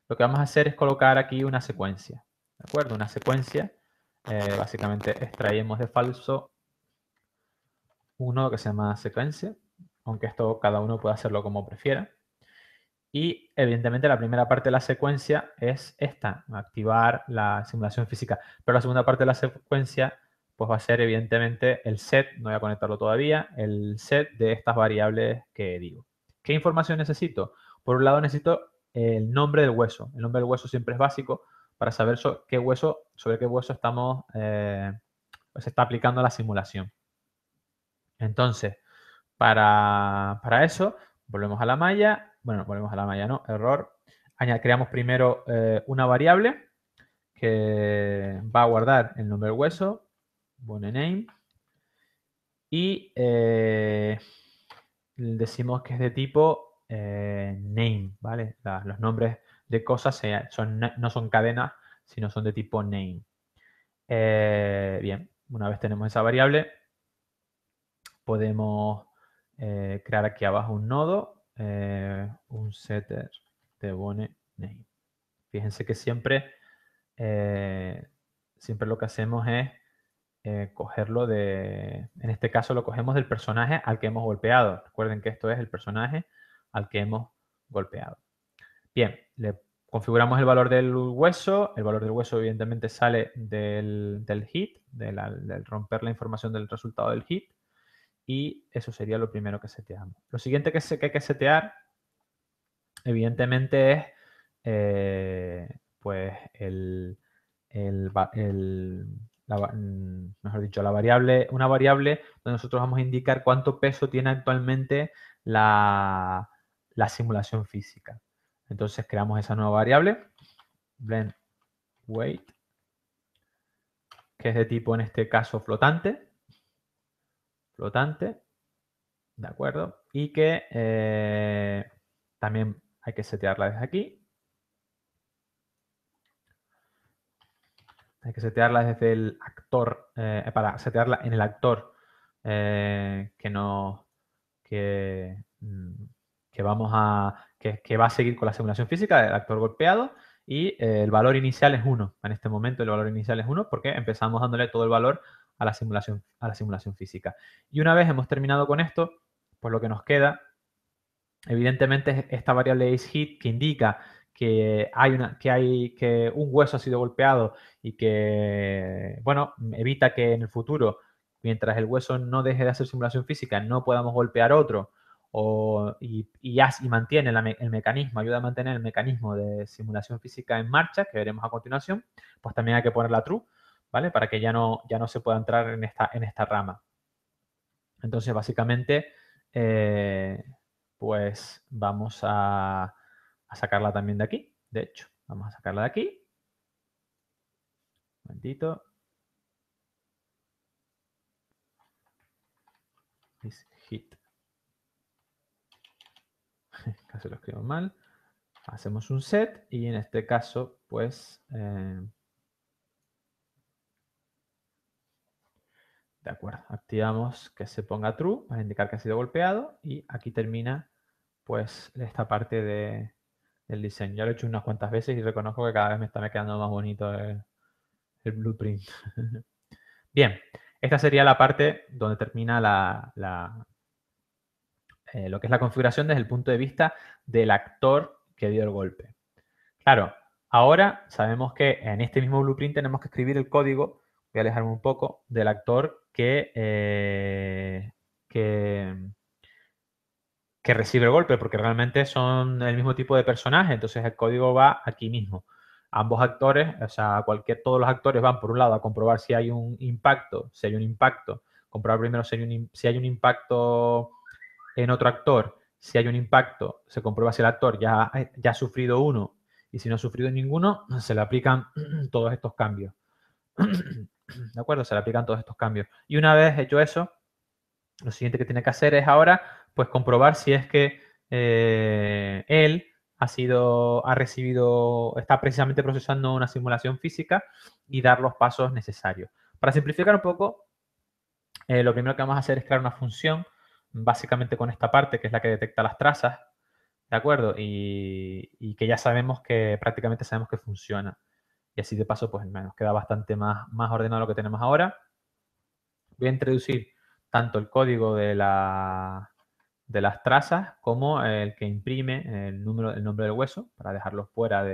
lo que vamos a hacer es colocar aquí una secuencia. ¿De acuerdo? Una secuencia. Básicamente extraemos de falso un nodo que se llama secuencia, aunque esto cada uno puede hacerlo como prefiera. Y evidentemente la primera parte de la secuencia es esta, activar la simulación física. Pero la segunda parte de la secuencia pues va a ser evidentemente el set, no voy a conectarlo todavía, el set de estas variables que digo. ¿Qué información necesito? Por un lado necesito el nombre del hueso. El nombre del hueso siempre es básico para saber sobre qué hueso estamos, se está aplicando la simulación. Entonces, para eso, volvemos a la malla. Bueno, volvemos a la malla, no, error. Creamos primero una variable que va a guardar el nombre del hueso, boneName, y decimos que es de tipo name, ¿vale? Los nombres de cosas no son cadenas, sino son de tipo name. Bien, una vez tenemos esa variable, podemos crear aquí abajo un nodo, un setter de boneName. Fíjense que siempre lo que hacemos es cogerlo en este caso lo cogemos del personaje al que hemos golpeado. Recuerden que esto es el personaje al que hemos golpeado. Bien, le configuramos el valor del hueso. El valor del hueso evidentemente sale del hit, del romper la información del resultado del hit. y eso sería lo primero que seteamos. Lo siguiente que hay que setear, evidentemente, es pues mejor dicho, una variable donde nosotros vamos a indicar cuánto peso tiene actualmente la simulación física. Entonces creamos esa nueva variable, blend weight, que es de tipo, en este caso, flotante, ¿de acuerdo? Y que también hay que setearla desde aquí. Hay que setearla desde el actor, para setearla en el actor que va a seguir con la simulación física, el actor golpeado, y el valor inicial es 1. En este momento el valor inicial es 1 porque empezamos dándole todo el valor a la simulación física. Y una vez hemos terminado con esto, pues lo que nos queda, evidentemente, es esta variable isHeat que indica que un hueso ha sido golpeado y que, bueno, evita que en el futuro, mientras el hueso no deje de hacer simulación física, no podamos golpear otro y mantiene el mecanismo, ayuda a mantener el mecanismo de simulación física en marcha, que veremos a continuación. Pues también hay que ponerla true, ¿vale? Para que ya no se pueda entrar en esta rama. Entonces, básicamente, pues vamos a sacarla también de aquí. De hecho, vamos a sacarla de aquí. Un momentito. isHeat. Casi lo escribo mal. Hacemos un set y en este caso, pues, de acuerdo, activamos que se ponga true para indicar que ha sido golpeado y aquí termina, pues, esta parte del diseño. Ya lo he hecho unas cuantas veces y reconozco que cada vez me está quedando más bonito el blueprint. Bien, esta sería la parte donde termina lo que es la configuración desde el punto de vista del actor que dio el golpe. Claro, ahora sabemos que en este mismo blueprint tenemos que escribir el código, voy a alejarme un poco, del actor que recibe el golpe, porque realmente son el mismo tipo de personaje, entonces el código va aquí mismo. Ambos actores, o sea, todos los actores van por un lado a comprobar si hay un impacto, comprobar primero si hay un impacto en otro actor, si hay un impacto, se comprueba si el actor ya ha sufrido uno y si no ha sufrido ninguno, se le aplican todos estos cambios. ¿De acuerdo? Se le aplican todos estos cambios. Y una vez hecho eso, lo siguiente que tiene que hacer es ahora, pues, comprobar si es que él está precisamente procesando una simulación física y dar los pasos necesarios. Para simplificar un poco, lo primero que vamos a hacer es crear una función, básicamente con esta parte, que es la que detecta las trazas, ¿de acuerdo? Y que ya prácticamente sabemos que funciona. Y así de paso, pues nos queda bastante más ordenado lo que tenemos ahora. Voy a introducir tanto el código de las trazas como el que imprime el nombre del hueso para dejarlo fuera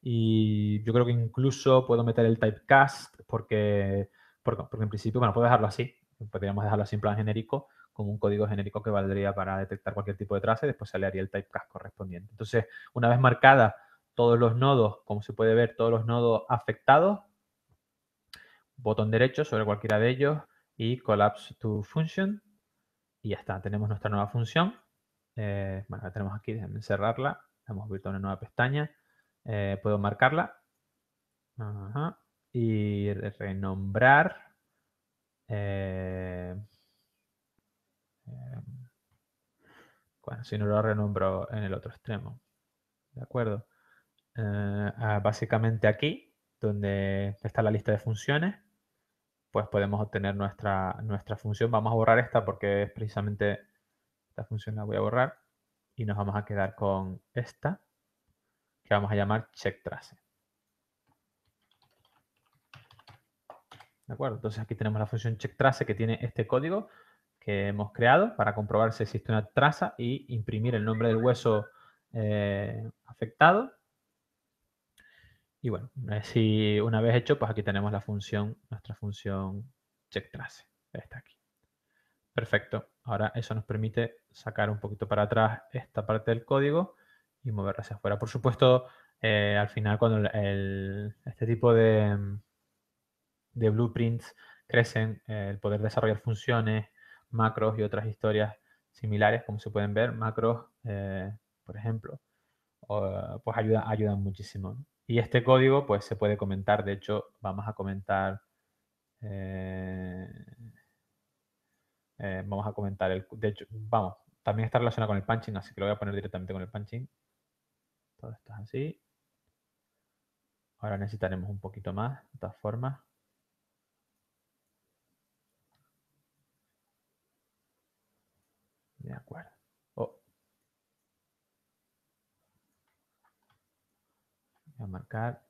y yo creo que incluso puedo meter el typecast porque en principio, bueno, puedo dejarlo así, podríamos dejarlo así en plan genérico, como un código genérico que valdría para detectar cualquier tipo de traza y después se le haría el typecast correspondiente. Entonces, una vez marcada todos los nodos, como se puede ver, todos los nodos afectados, botón derecho sobre cualquiera de ellos y collapse to function y ya está, tenemos nuestra nueva función. Bueno, la tenemos aquí, déjenme cerrarla, hemos abierto una nueva pestaña, puedo marcarla. Ajá. Y renombrar. Bueno, si no lo renombro en el otro extremo. ¿De acuerdo? Básicamente aquí, donde está la lista de funciones, pues podemos obtener nuestra función. Vamos a borrar esta porque es precisamente esta función, la voy a borrar. Y nos vamos a quedar con esta, que vamos a llamar checkTrace. ¿De acuerdo? Entonces aquí tenemos la función checkTrace que tiene este código que hemos creado para comprobar si existe una traza y imprimir el nombre del hueso afectado. Y bueno, si una vez hecho, pues aquí tenemos la función, nuestra función check trace. Está aquí. Perfecto. Ahora eso nos permite sacar un poquito para atrás esta parte del código y moverla hacia afuera. Por supuesto, al final cuando este tipo de blueprints crecen, el poder desarrollar funciones, macros y otras historias similares, como se pueden ver, macros, por ejemplo, pues ayudan muchísimo, ¿no? Y este código pues se puede comentar. De hecho, vamos a comentar de hecho, vamos, también está relacionado con el punching, así que lo voy a poner directamente con el punching. Todo esto es así. Ahora necesitaremos un poquito más, de todas formas. De acuerdo. Oh. Voy a marcar.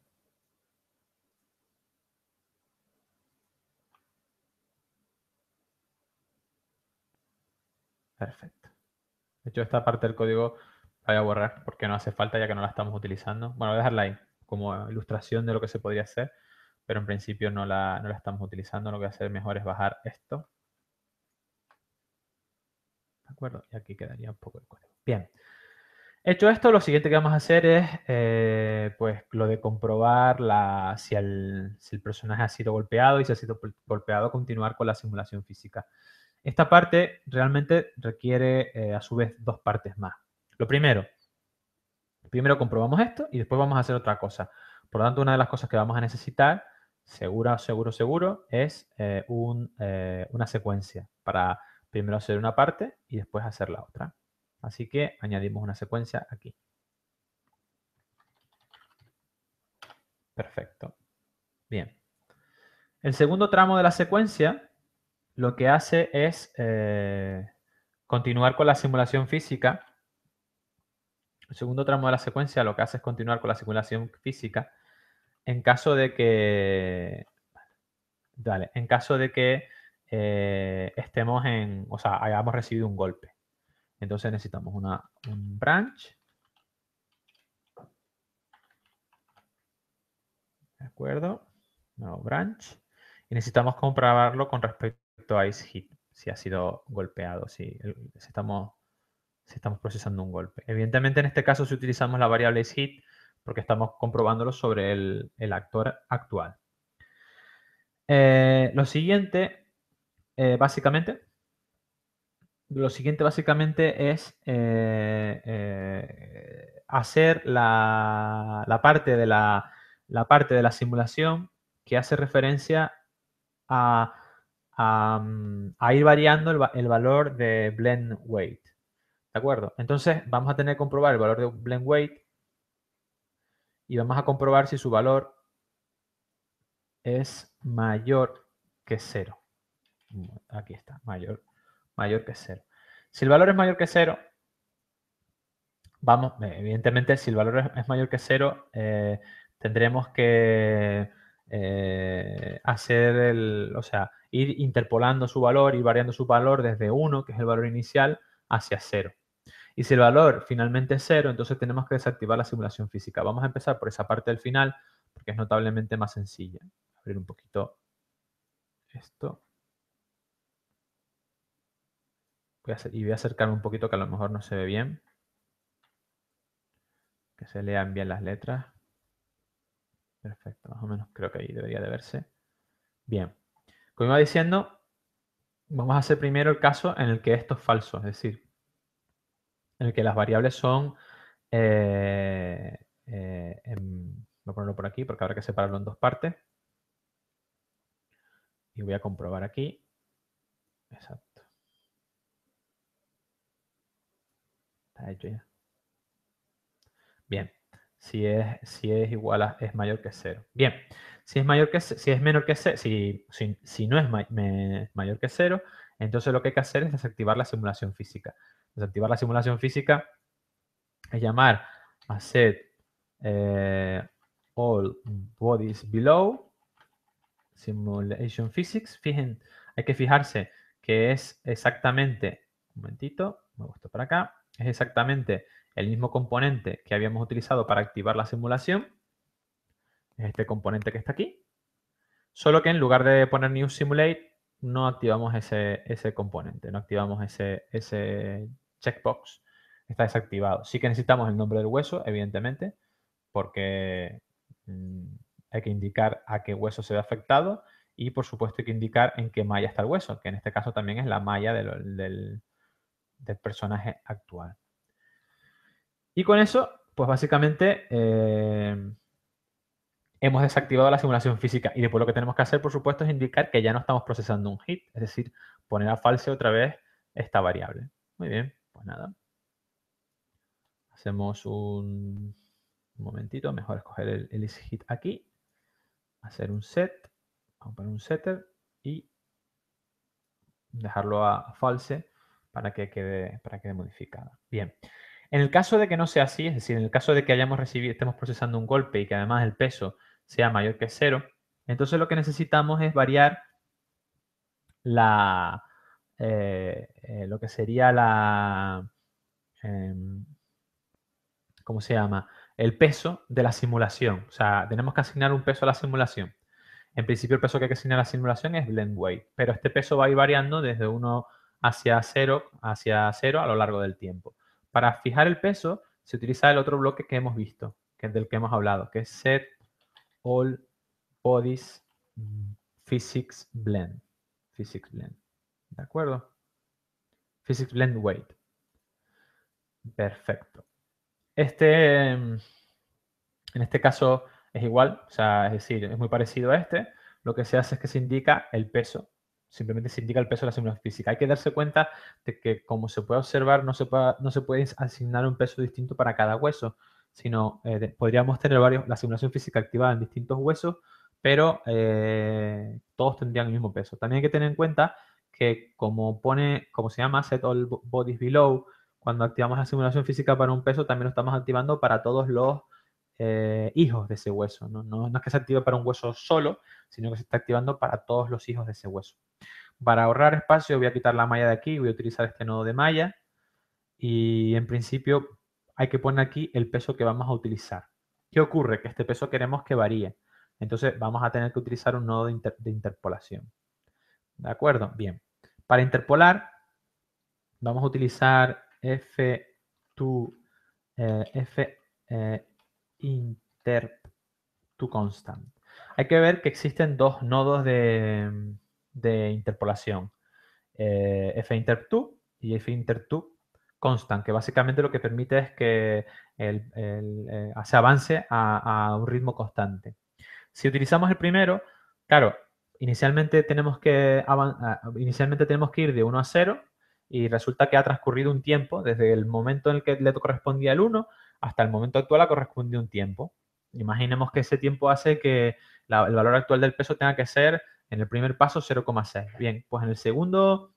Perfecto. De hecho, esta parte del código la voy a borrar porque no hace falta ya que no la estamos utilizando. Bueno, voy a dejarla ahí como ilustración de lo que se podría hacer, pero en principio no la estamos utilizando. Lo que voy a hacer mejor es bajar esto. ¿De acuerdo? Y aquí quedaría un poco el código. Bien. Hecho esto, lo siguiente que vamos a hacer es pues lo de comprobar si el personaje ha sido golpeado y si ha sido golpeado, continuar con la simulación física. Esta parte realmente requiere a su vez dos partes más. Lo primero comprobamos esto y después vamos a hacer otra cosa. Por lo tanto, una de las cosas que vamos a necesitar, seguro, es una secuencia para primero hacer una parte y después hacer la otra. Así que añadimos una secuencia aquí. Perfecto. Bien. El segundo tramo de la secuencia lo que hace es continuar con la simulación física. El segundo tramo de la secuencia lo que hace es continuar con la simulación física en caso de que estemos o sea, hayamos recibido un golpe. Entonces necesitamos un branch. ¿De acuerdo? Nuevo branch. Y necesitamos comprobarlo con respecto a isHit, si ha sido golpeado, si estamos procesando un golpe. Evidentemente en este caso si utilizamos la variable isHit porque estamos comprobándolo sobre el actor actual. Lo siguiente básicamente es hacer la parte de la simulación que hace referencia a ir variando el valor de blend weight. ¿De acuerdo? Entonces vamos a tener que comprobar el valor de blend weight y vamos a comprobar si su valor es mayor que 0. Aquí está, mayor que 0. Si el valor es mayor que 0, evidentemente, si el valor es mayor que 0, tendremos que ir interpolando su valor, ir variando su valor desde 1, que es el valor inicial, hacia 0. Y si el valor finalmente es 0, entonces tenemos que desactivar la simulación física. Vamos a empezar por esa parte del final, porque es notablemente más sencilla. Abrir un poquito esto. Voy a acercarme un poquito, que a lo mejor no se ve bien. Que se lean bien las letras. Perfecto, más o menos creo que ahí debería de verse. Bien. Como iba diciendo, vamos a hacer primero el caso en el que esto es falso, es decir, en el que las variables son... voy a ponerlo por aquí porque habrá que separarlo en dos partes. Y voy a comprobar aquí. Exacto. Está hecho ya. Bien. Si es igual a, es mayor que 0. Bien. Si es menor que 0, si no es mayor que 0, entonces lo que hay que hacer es desactivar la simulación física. Desactivar la simulación física es llamar a set all bodies below simulation physics. Hay que fijarse que es exactamente, un momentito, me gusta para acá, es exactamente el mismo componente que habíamos utilizado para activar la simulación. Es este componente que está aquí. Solo que en lugar de poner new simulate, no activamos ese componente, no activamos ese checkbox. Está desactivado. Sí que necesitamos el nombre del hueso, evidentemente, porque hay que indicar a qué hueso se ve afectado y, por supuesto, hay que indicar en qué malla está el hueso, que en este caso también es la malla del personaje actual. Y con eso, pues básicamente hemos desactivado la simulación física. Y después lo que tenemos que hacer, por supuesto, es indicar que ya no estamos procesando un hit, es decir, poner a false otra vez esta variable. Muy bien, pues nada. Hacemos un momentito, mejor escoger el isHit aquí, hacer un set, vamos a poner un setter y dejarlo a false para que quede modificada. Bien. En el caso de que no sea así, es decir, en el caso de que estemos procesando un golpe y que además el peso sea mayor que 0, entonces lo que necesitamos es variar lo que sería ¿cómo se llama? El peso de la simulación. O sea, tenemos que asignar un peso a la simulación. En principio el peso que hay que asignar a la simulación es blend weight, pero este peso va a ir variando desde 1 hacia 0 a lo largo del tiempo. Para fijar el peso se utiliza el otro bloque que hemos visto, que es del que hemos hablado, que es set all bodies physics blend. Physics blend. ¿De acuerdo? Physics blend weight. Perfecto. En este caso es igual, o sea, es decir, es muy parecido a este. Lo que se hace es que se indica el peso. Simplemente se indica el peso de la simulación física. Hay que darse cuenta de que, como se puede observar, no se puede asignar un peso distinto para cada hueso, sino podríamos tener la simulación física activada en distintos huesos, pero todos tendrían el mismo peso. También hay que tener en cuenta que como se llama set all bodies below, cuando activamos la simulación física para un peso, también lo estamos activando para todos los hijos de ese hueso. No es que se active para un hueso solo, sino que se está activando para todos los hijos de ese hueso. Para ahorrar espacio voy a quitar la malla de aquí, voy a utilizar este nodo de malla y en principio hay que poner aquí el peso que vamos a utilizar. ¿Qué ocurre? Que este peso queremos que varíe. Entonces vamos a tener que utilizar un nodo de interpolación. ¿De acuerdo? Bien. Para interpolar vamos a utilizar f2 interp to constant. Hay que ver que existen dos nodos de interpolación, finterp2 y finterp2 constant, que básicamente lo que permite es que se avance a un ritmo constante. Si utilizamos el primero, claro, inicialmente tenemos que ir de 1 a 0 y resulta que ha transcurrido un tiempo desde el momento en el que le correspondía el 1 hasta el momento actual ha correspondido un tiempo. Imaginemos que ese tiempo hace que el valor actual del peso tenga que ser en el primer paso 0,6. Bien, pues en el segundo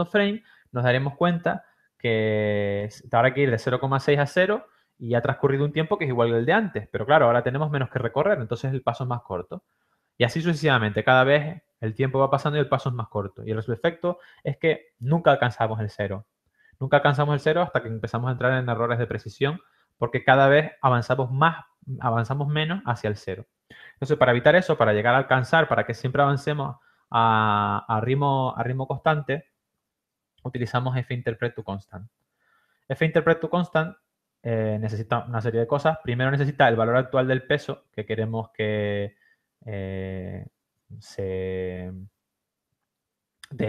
frame nos daremos cuenta que habrá que ir de 0,6 a 0 y ha transcurrido un tiempo que es igual que el de antes. Pero claro, ahora tenemos menos que recorrer, entonces el paso es más corto. Y así sucesivamente, cada vez el tiempo va pasando y el paso es más corto. Y el efecto es que nunca alcanzamos el 0. Nunca alcanzamos el 0 hasta que empezamos a entrar en errores de precisión, porque cada vez avanzamos menos hacia el 0. Entonces, para evitar eso, para llegar a alcanzar, para que siempre avancemos a ritmo constante, utilizamos finterpret to constant. finterpret to constant necesita una serie de cosas. Primero necesita el valor actual del peso que queremos que el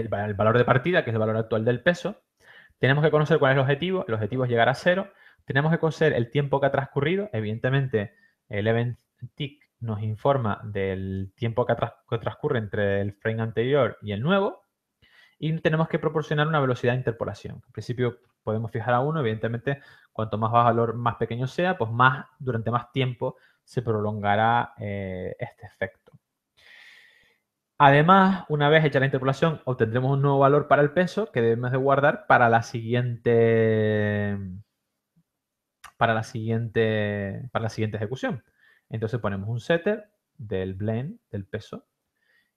valor de partida, que es el valor actual del peso. Tenemos que conocer cuál es el objetivo. El objetivo es llegar a 0. Tenemos que conocer el tiempo que ha transcurrido. Evidentemente, el event tick nos informa del tiempo que transcurre entre el frame anterior y el nuevo. Y tenemos que proporcionar una velocidad de interpolación. En principio podemos fijar a 1. Evidentemente, cuanto más valor más pequeño sea, pues durante más tiempo se prolongará este efecto. Además, una vez hecha la interpolación, obtendremos un nuevo valor para el peso que debemos de guardar para la siguiente ejecución. Entonces ponemos un setter del blend, del peso,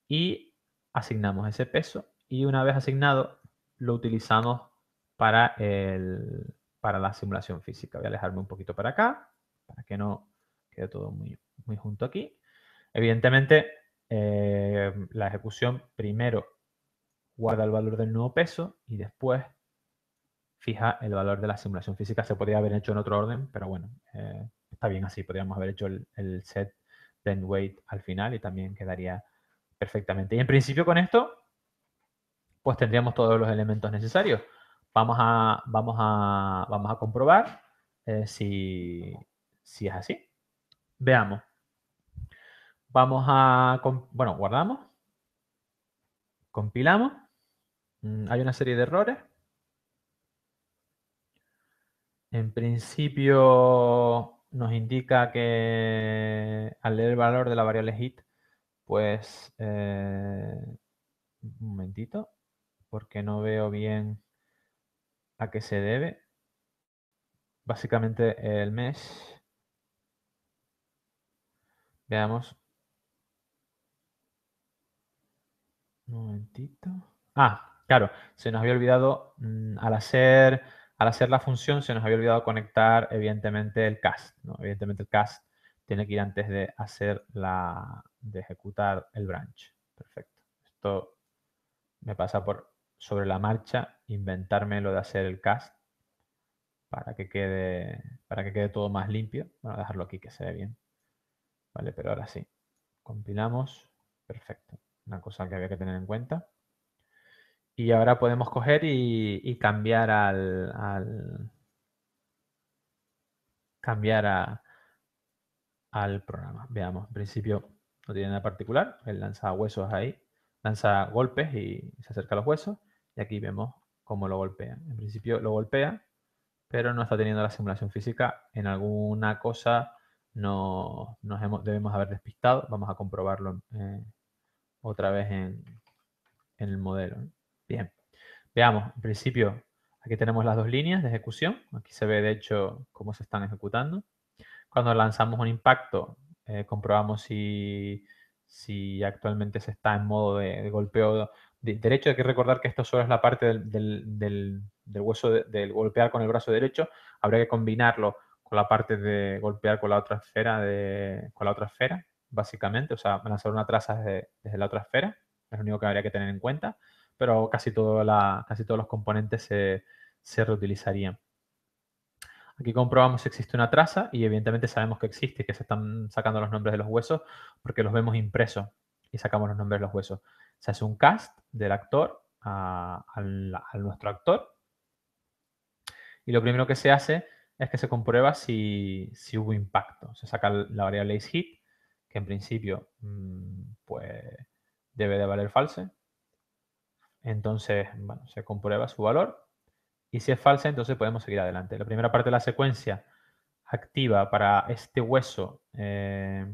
y asignamos ese peso. Y una vez asignado, lo utilizamos para la simulación física. Voy a alejarme un poquito para acá, para que no quede todo muy junto aquí. Evidentemente, la ejecución primero guarda el valor del nuevo peso y después fija el valor de la simulación física. Se podría haber hecho en otro orden, pero bueno, está bien así. Podríamos haber hecho el set blend weight al final y también quedaría perfectamente. Y en principio con esto, pues tendríamos todos los elementos necesarios. Vamos a comprobar si es así. Veamos. Vamos a, bueno, guardamos, compilamos. Hay una serie de errores. En principio nos indica que al leer el valor de la variable hit, pues, un momentito, porque no veo bien a qué se debe. Básicamente el mesh, veamos. Un momentito. Ah, claro, se nos había olvidado, al hacer la función, se nos había olvidado conectar, evidentemente, el cast, ¿no? Evidentemente el cast tiene que ir antes de de ejecutar el branch. Perfecto. Esto me pasa por, sobre la marcha, inventarme lo de hacer el cast para que quede todo más limpio. Bueno, dejarlo aquí que se ve bien. Vale, pero ahora sí. Compilamos. Perfecto. Una cosa que había que tener en cuenta. Y ahora podemos coger y cambiar al programa. Veamos, en principio no tiene nada particular. Él lanza huesos ahí, lanza golpes y se acerca a los huesos. Y aquí vemos cómo lo golpea. En principio lo golpea, pero no está teniendo la simulación física. En alguna cosa debemos haber despistado. Vamos a comprobarlo otra vez en el modelo, ¿no? Bien. Veamos, en principio, aquí tenemos las dos líneas de ejecución. Aquí se ve, de hecho, cómo se están ejecutando. Cuando lanzamos un impacto, comprobamos si actualmente se está en modo de golpeo derecho. Hay que recordar que esto solo es la parte del hueso del golpear con el brazo derecho. Habría que combinarlo con la parte de golpear con la otra esfera, básicamente. O sea, lanzar una traza desde la otra esfera. Es lo único que habría que tener en cuenta. Pero casi todos los componentes se reutilizarían. Aquí comprobamos si existe una traza y evidentemente sabemos que existe, que se están sacando los nombres de los huesos porque los vemos impresos y sacamos los nombres de los huesos. Se hace un cast del actor a nuestro actor y lo primero que se hace es que se comprueba si hubo impacto. Se saca la variable isHit, que en principio pues debe de valer false. Entonces, bueno, se comprueba su valor y si es falsa, entonces podemos seguir adelante. La primera parte de la secuencia activa para este hueso la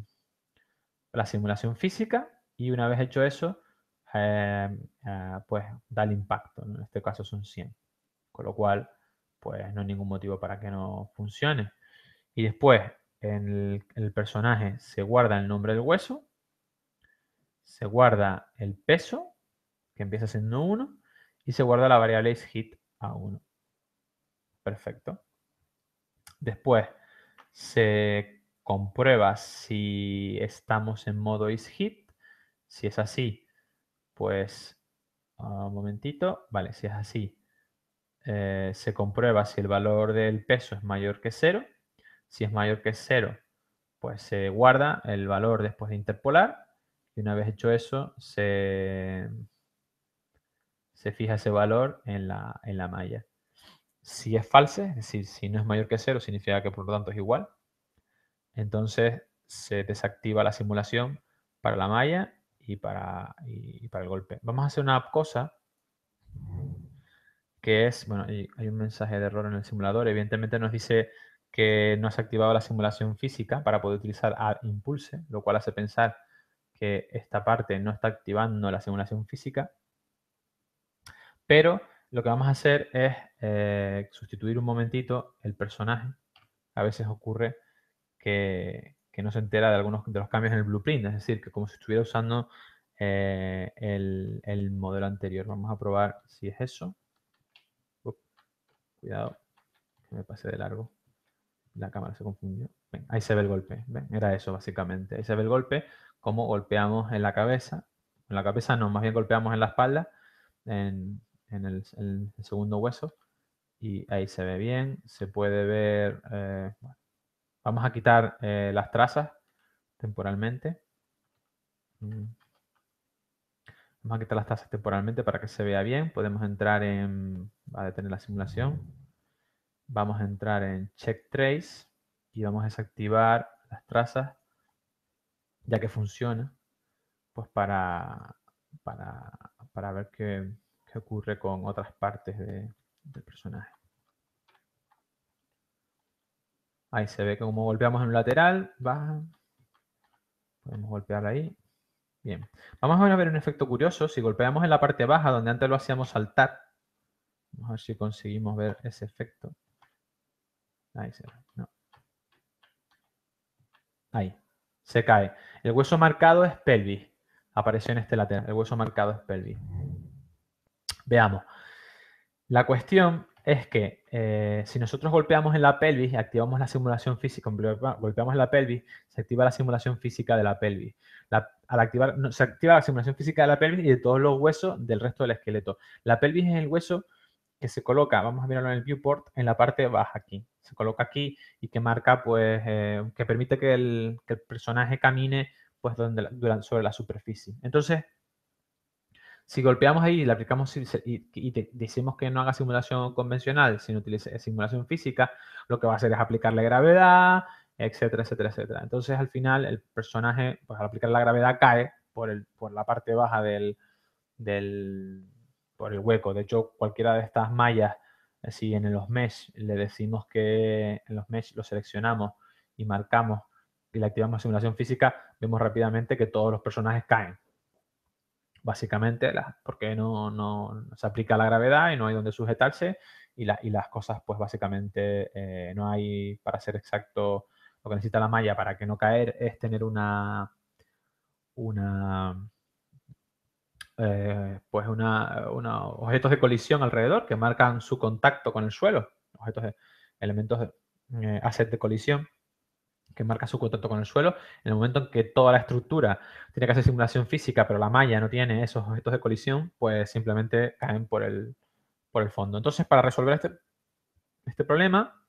simulación física y una vez hecho eso, pues da el impacto, ¿no? En este caso son 100. Con lo cual, pues no hay ningún motivo para que no funcione. Y después, en el personaje se guarda el nombre del hueso, se guarda el peso, que empieza siendo 1, y se guarda la variable isHit a 1. Perfecto. Después se comprueba si estamos en modo isHit. Si es así, pues un momentito. Vale, si es así, se comprueba si el valor del peso es mayor que 0. Si es mayor que 0, pues se guarda el valor después de interpolar. Y una vez hecho eso, se fija ese valor en la malla. Si es false, es decir, si no es mayor que 0, significa que por lo tanto es igual. Entonces se desactiva la simulación para la malla y para el golpe. Vamos a hacer una cosa que es, bueno, hay un mensaje de error en el simulador. Evidentemente nos dice que no se ha activado la simulación física para poder utilizar add impulse, lo cual hace pensar que esta parte no está activando la simulación física. Pero lo que vamos a hacer es sustituir un momentito el personaje. A veces ocurre que no se entera de algunos de los cambios en el blueprint, es decir, que como si estuviera usando el modelo anterior. Vamos a probar si es eso. Cuidado, que me pasé de largo. La cámara se confundió. Ven, ahí se ve el golpe. ¿Ven? Era eso básicamente. Ahí se ve el golpe cómo golpeamos en la cabeza. En la cabeza no, más bien golpeamos en la espalda, en el segundo hueso. Y ahí se ve bien, se puede ver... bueno, vamos a quitar las trazas temporalmente. Vamos a quitar las trazas temporalmente para que se vea bien. Podemos entrar en... Va a detener la simulación. Vamos a entrar en Check Trace y vamos a desactivar las trazas, ya que funciona, pues para ver qué ocurre con otras partes del personaje. Ahí se ve que como golpeamos en un lateral, baja. Podemos golpear ahí. Bien. Vamos a ver un efecto curioso. Si golpeamos en la parte baja, donde antes lo hacíamos saltar, vamos a ver si conseguimos ver ese efecto. Ahí se ve. No. Ahí. Se cae. El hueso marcado es pelvis. Apareció en este lateral. El hueso marcado es pelvis. Veamos. La cuestión es que si nosotros golpeamos en la pelvis, activamos la simulación física, golpeamos en la pelvis, se activa la simulación física de la pelvis. Al activar, se activa la simulación física de la pelvis y de todos los huesos del resto del esqueleto. La pelvis es el hueso que se coloca, vamos a mirarlo en el viewport, en la parte baja aquí. Se coloca aquí y que marca, pues, que permite que el personaje camine pues, sobre la superficie. Entonces, si golpeamos ahí y le aplicamos y decimos que no haga simulación convencional, sino utilice simulación física, lo que va a hacer es aplicarle gravedad, etcétera, etcétera, etcétera. Entonces, al final, el personaje, pues al aplicar la gravedad, cae por la parte baja por el hueco. De hecho, cualquiera de estas mallas, si en los mesh le decimos que en los mesh lo seleccionamos y marcamos y le activamos simulación física, vemos rápidamente que todos los personajes caen. Básicamente, porque no se aplica la gravedad y no hay donde sujetarse y las cosas, pues básicamente no hay, para ser exacto, lo que necesita la malla para que no caer es tener objetos de colisión alrededor que marcan su contacto con el suelo, elementos de assets de colisión que marca su contacto con el suelo. En el momento en que toda la estructura tiene que hacer simulación física, pero la malla no tiene esos objetos de colisión, pues simplemente caen por el fondo. Entonces, para resolver este problema,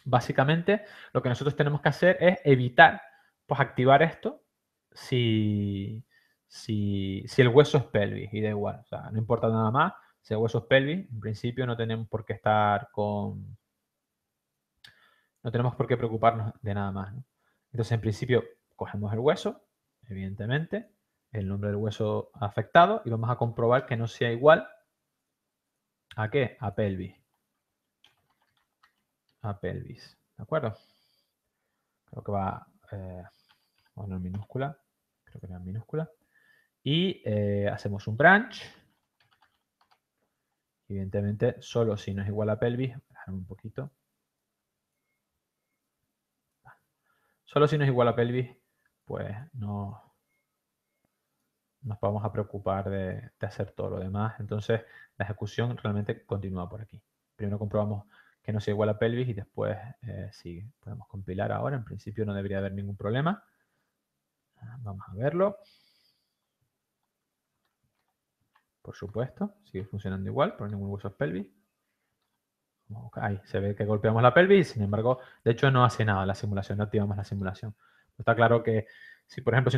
básicamente lo que nosotros tenemos que hacer es evitar pues, activar esto si el hueso es pelvis, y da igual. O sea, no importa nada más. Si el hueso es pelvis, en principio no tenemos por qué estar con... No tenemos por qué preocuparnos de nada más, ¿no? Entonces, en principio, cogemos el hueso, evidentemente, el nombre del hueso afectado, y vamos a comprobar que no sea igual ¿a qué? A pelvis. A pelvis. ¿De acuerdo? Creo que va en minúscula. Creo que era en minúscula. Y hacemos un branch. Evidentemente, solo si no es igual a pelvis, déjame un poquito. Solo si no es igual a pelvis, pues no nos vamos a preocupar de hacer todo lo demás. Entonces, la ejecución realmente continúa por aquí. Primero comprobamos que no sea igual a pelvis y después sigue. Podemos compilar ahora. En principio no debería haber ningún problema. Vamos a verlo. Por supuesto, sigue funcionando igual, por ningún hueso es pelvis. Ahí se ve que golpeamos la pelvis, sin embargo, de hecho no hace nada la simulación, no activamos la simulación. Está claro que si, por ejemplo, si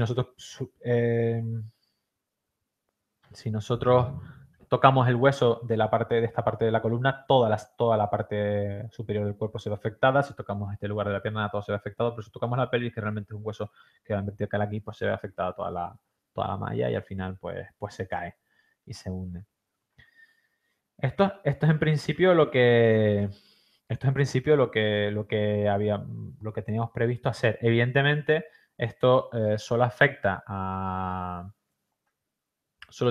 nosotros tocamos el hueso de esta parte de la columna, toda la parte superior del cuerpo se ve afectada. Si tocamos este lugar de la pierna, todo se ve afectado. Pero si tocamos la pelvis, que realmente es un hueso que va en vertical aquí, pues se ve afectada toda la malla y al final pues se cae y se hunde. Esto es en principio lo que teníamos previsto hacer. Evidentemente, esto solo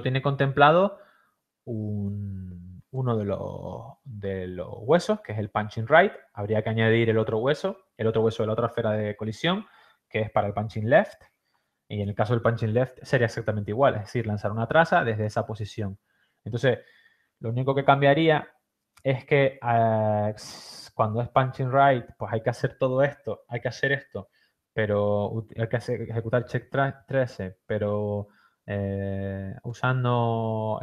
tiene contemplado uno de los huesos, que es el punching right. Habría que añadir el otro hueso de la otra esfera de colisión, que es para el punching left. Y en el caso del punching left sería exactamente igual, es decir, lanzar una traza desde esa posición. Entonces, lo único que cambiaría es que cuando es punching right, pues hay que hacer todo esto, hay que hacer esto pero hay que ejecutar check 13, pero usando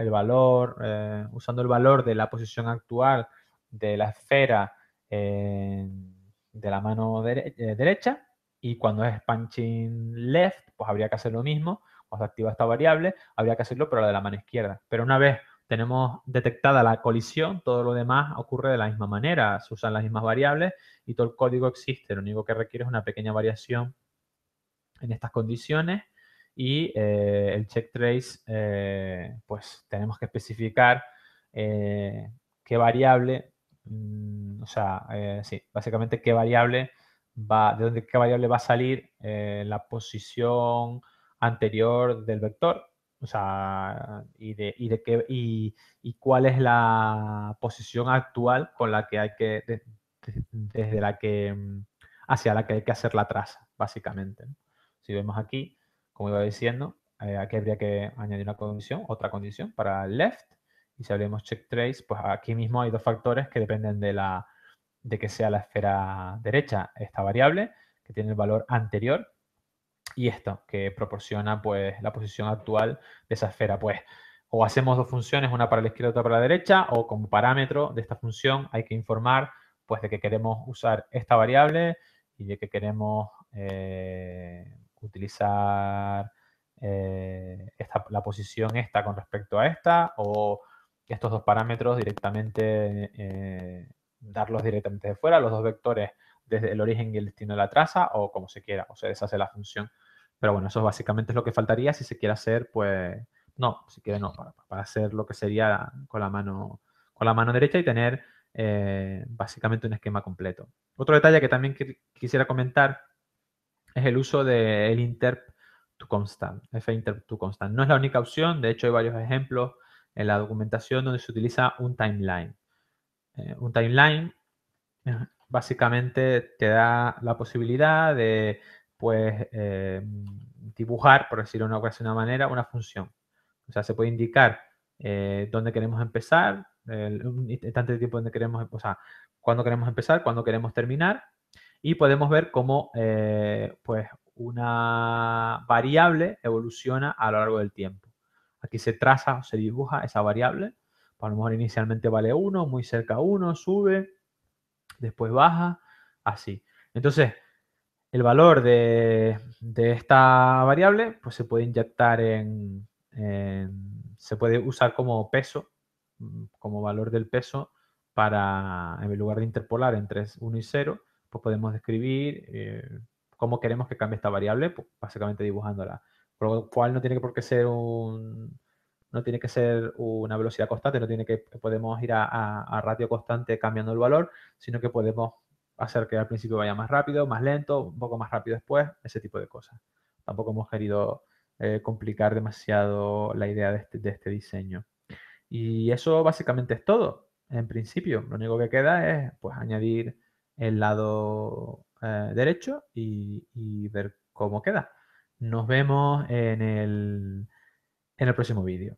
usando el valor de la posición actual de la esfera de la mano derecha, y cuando es punching left, pues habría que hacer lo mismo. Cuando se activa esta variable, habría que hacerlo, pero la de la mano izquierda. Pero una vez tenemos detectada la colisión, todo lo demás ocurre de la misma manera. Se usan las mismas variables y todo el código existe. Lo único que requiere es una pequeña variación en estas condiciones, y el check trace, pues tenemos que especificar qué variable, o sea, sí, básicamente qué variable qué variable va a salir la posición anterior del vector, o sea, y cuál es la posición actual con la que hay que, desde la que, hacia la que hay que hacer la traza, básicamente, ¿no? Si vemos aquí, como iba diciendo, aquí habría que añadir una condición, otra condición para el left. Y si hablemos check trace, pues aquí mismo hay dos factores que dependen de que sea la esfera derecha esta variable, que tiene el valor anterior, y esto, que proporciona pues la posición actual de esa esfera. Pues o hacemos dos funciones, una para la izquierda y otra para la derecha, o como parámetro de esta función hay que informar pues de que queremos usar esta variable y de que queremos utilizar la posición esta con respecto a esta, o estos dos parámetros directamente, darlos directamente de fuera, los dos vectores desde el origen y el destino de la traza, o como se quiera, o se deshace la función. Pero bueno, eso básicamente es lo que faltaría si se quiere hacer, pues, no, si quiere no, para hacer lo que sería con la mano derecha y tener básicamente un esquema completo. Otro detalle que también quisiera comentar es el uso del interp to constant, finterp to constant. No es la única opción, de hecho hay varios ejemplos en la documentación donde se utiliza un timeline. Un timeline básicamente te da la posibilidad de, pues, dibujar, por decirlo de una manera, una función. O sea, se puede indicar dónde queremos empezar, un instante de tiempo donde queremos, o sea, cuándo queremos empezar, cuándo queremos terminar, y podemos ver cómo pues una variable evoluciona a lo largo del tiempo. Aquí se traza o se dibuja esa variable. A lo mejor inicialmente vale 1, muy cerca 1, sube, después baja, así. Entonces, el valor de esta variable pues se puede inyectar se puede usar como peso, como valor del peso, para, en lugar de interpolar entre 1 y 0, pues podemos describir cómo queremos que cambie esta variable, pues básicamente dibujándola. Por lo cual no tiene por qué ser no tiene que ser una velocidad constante, no tiene que podemos ir a ratio constante cambiando el valor, sino que podemos hacer que al principio vaya más rápido, más lento, un poco más rápido después, ese tipo de cosas. Tampoco hemos querido complicar demasiado la idea de este diseño. Y eso básicamente es todo. En principio, lo único que queda es pues añadir el lado derecho y ver cómo queda. Nos vemos en el próximo vídeo.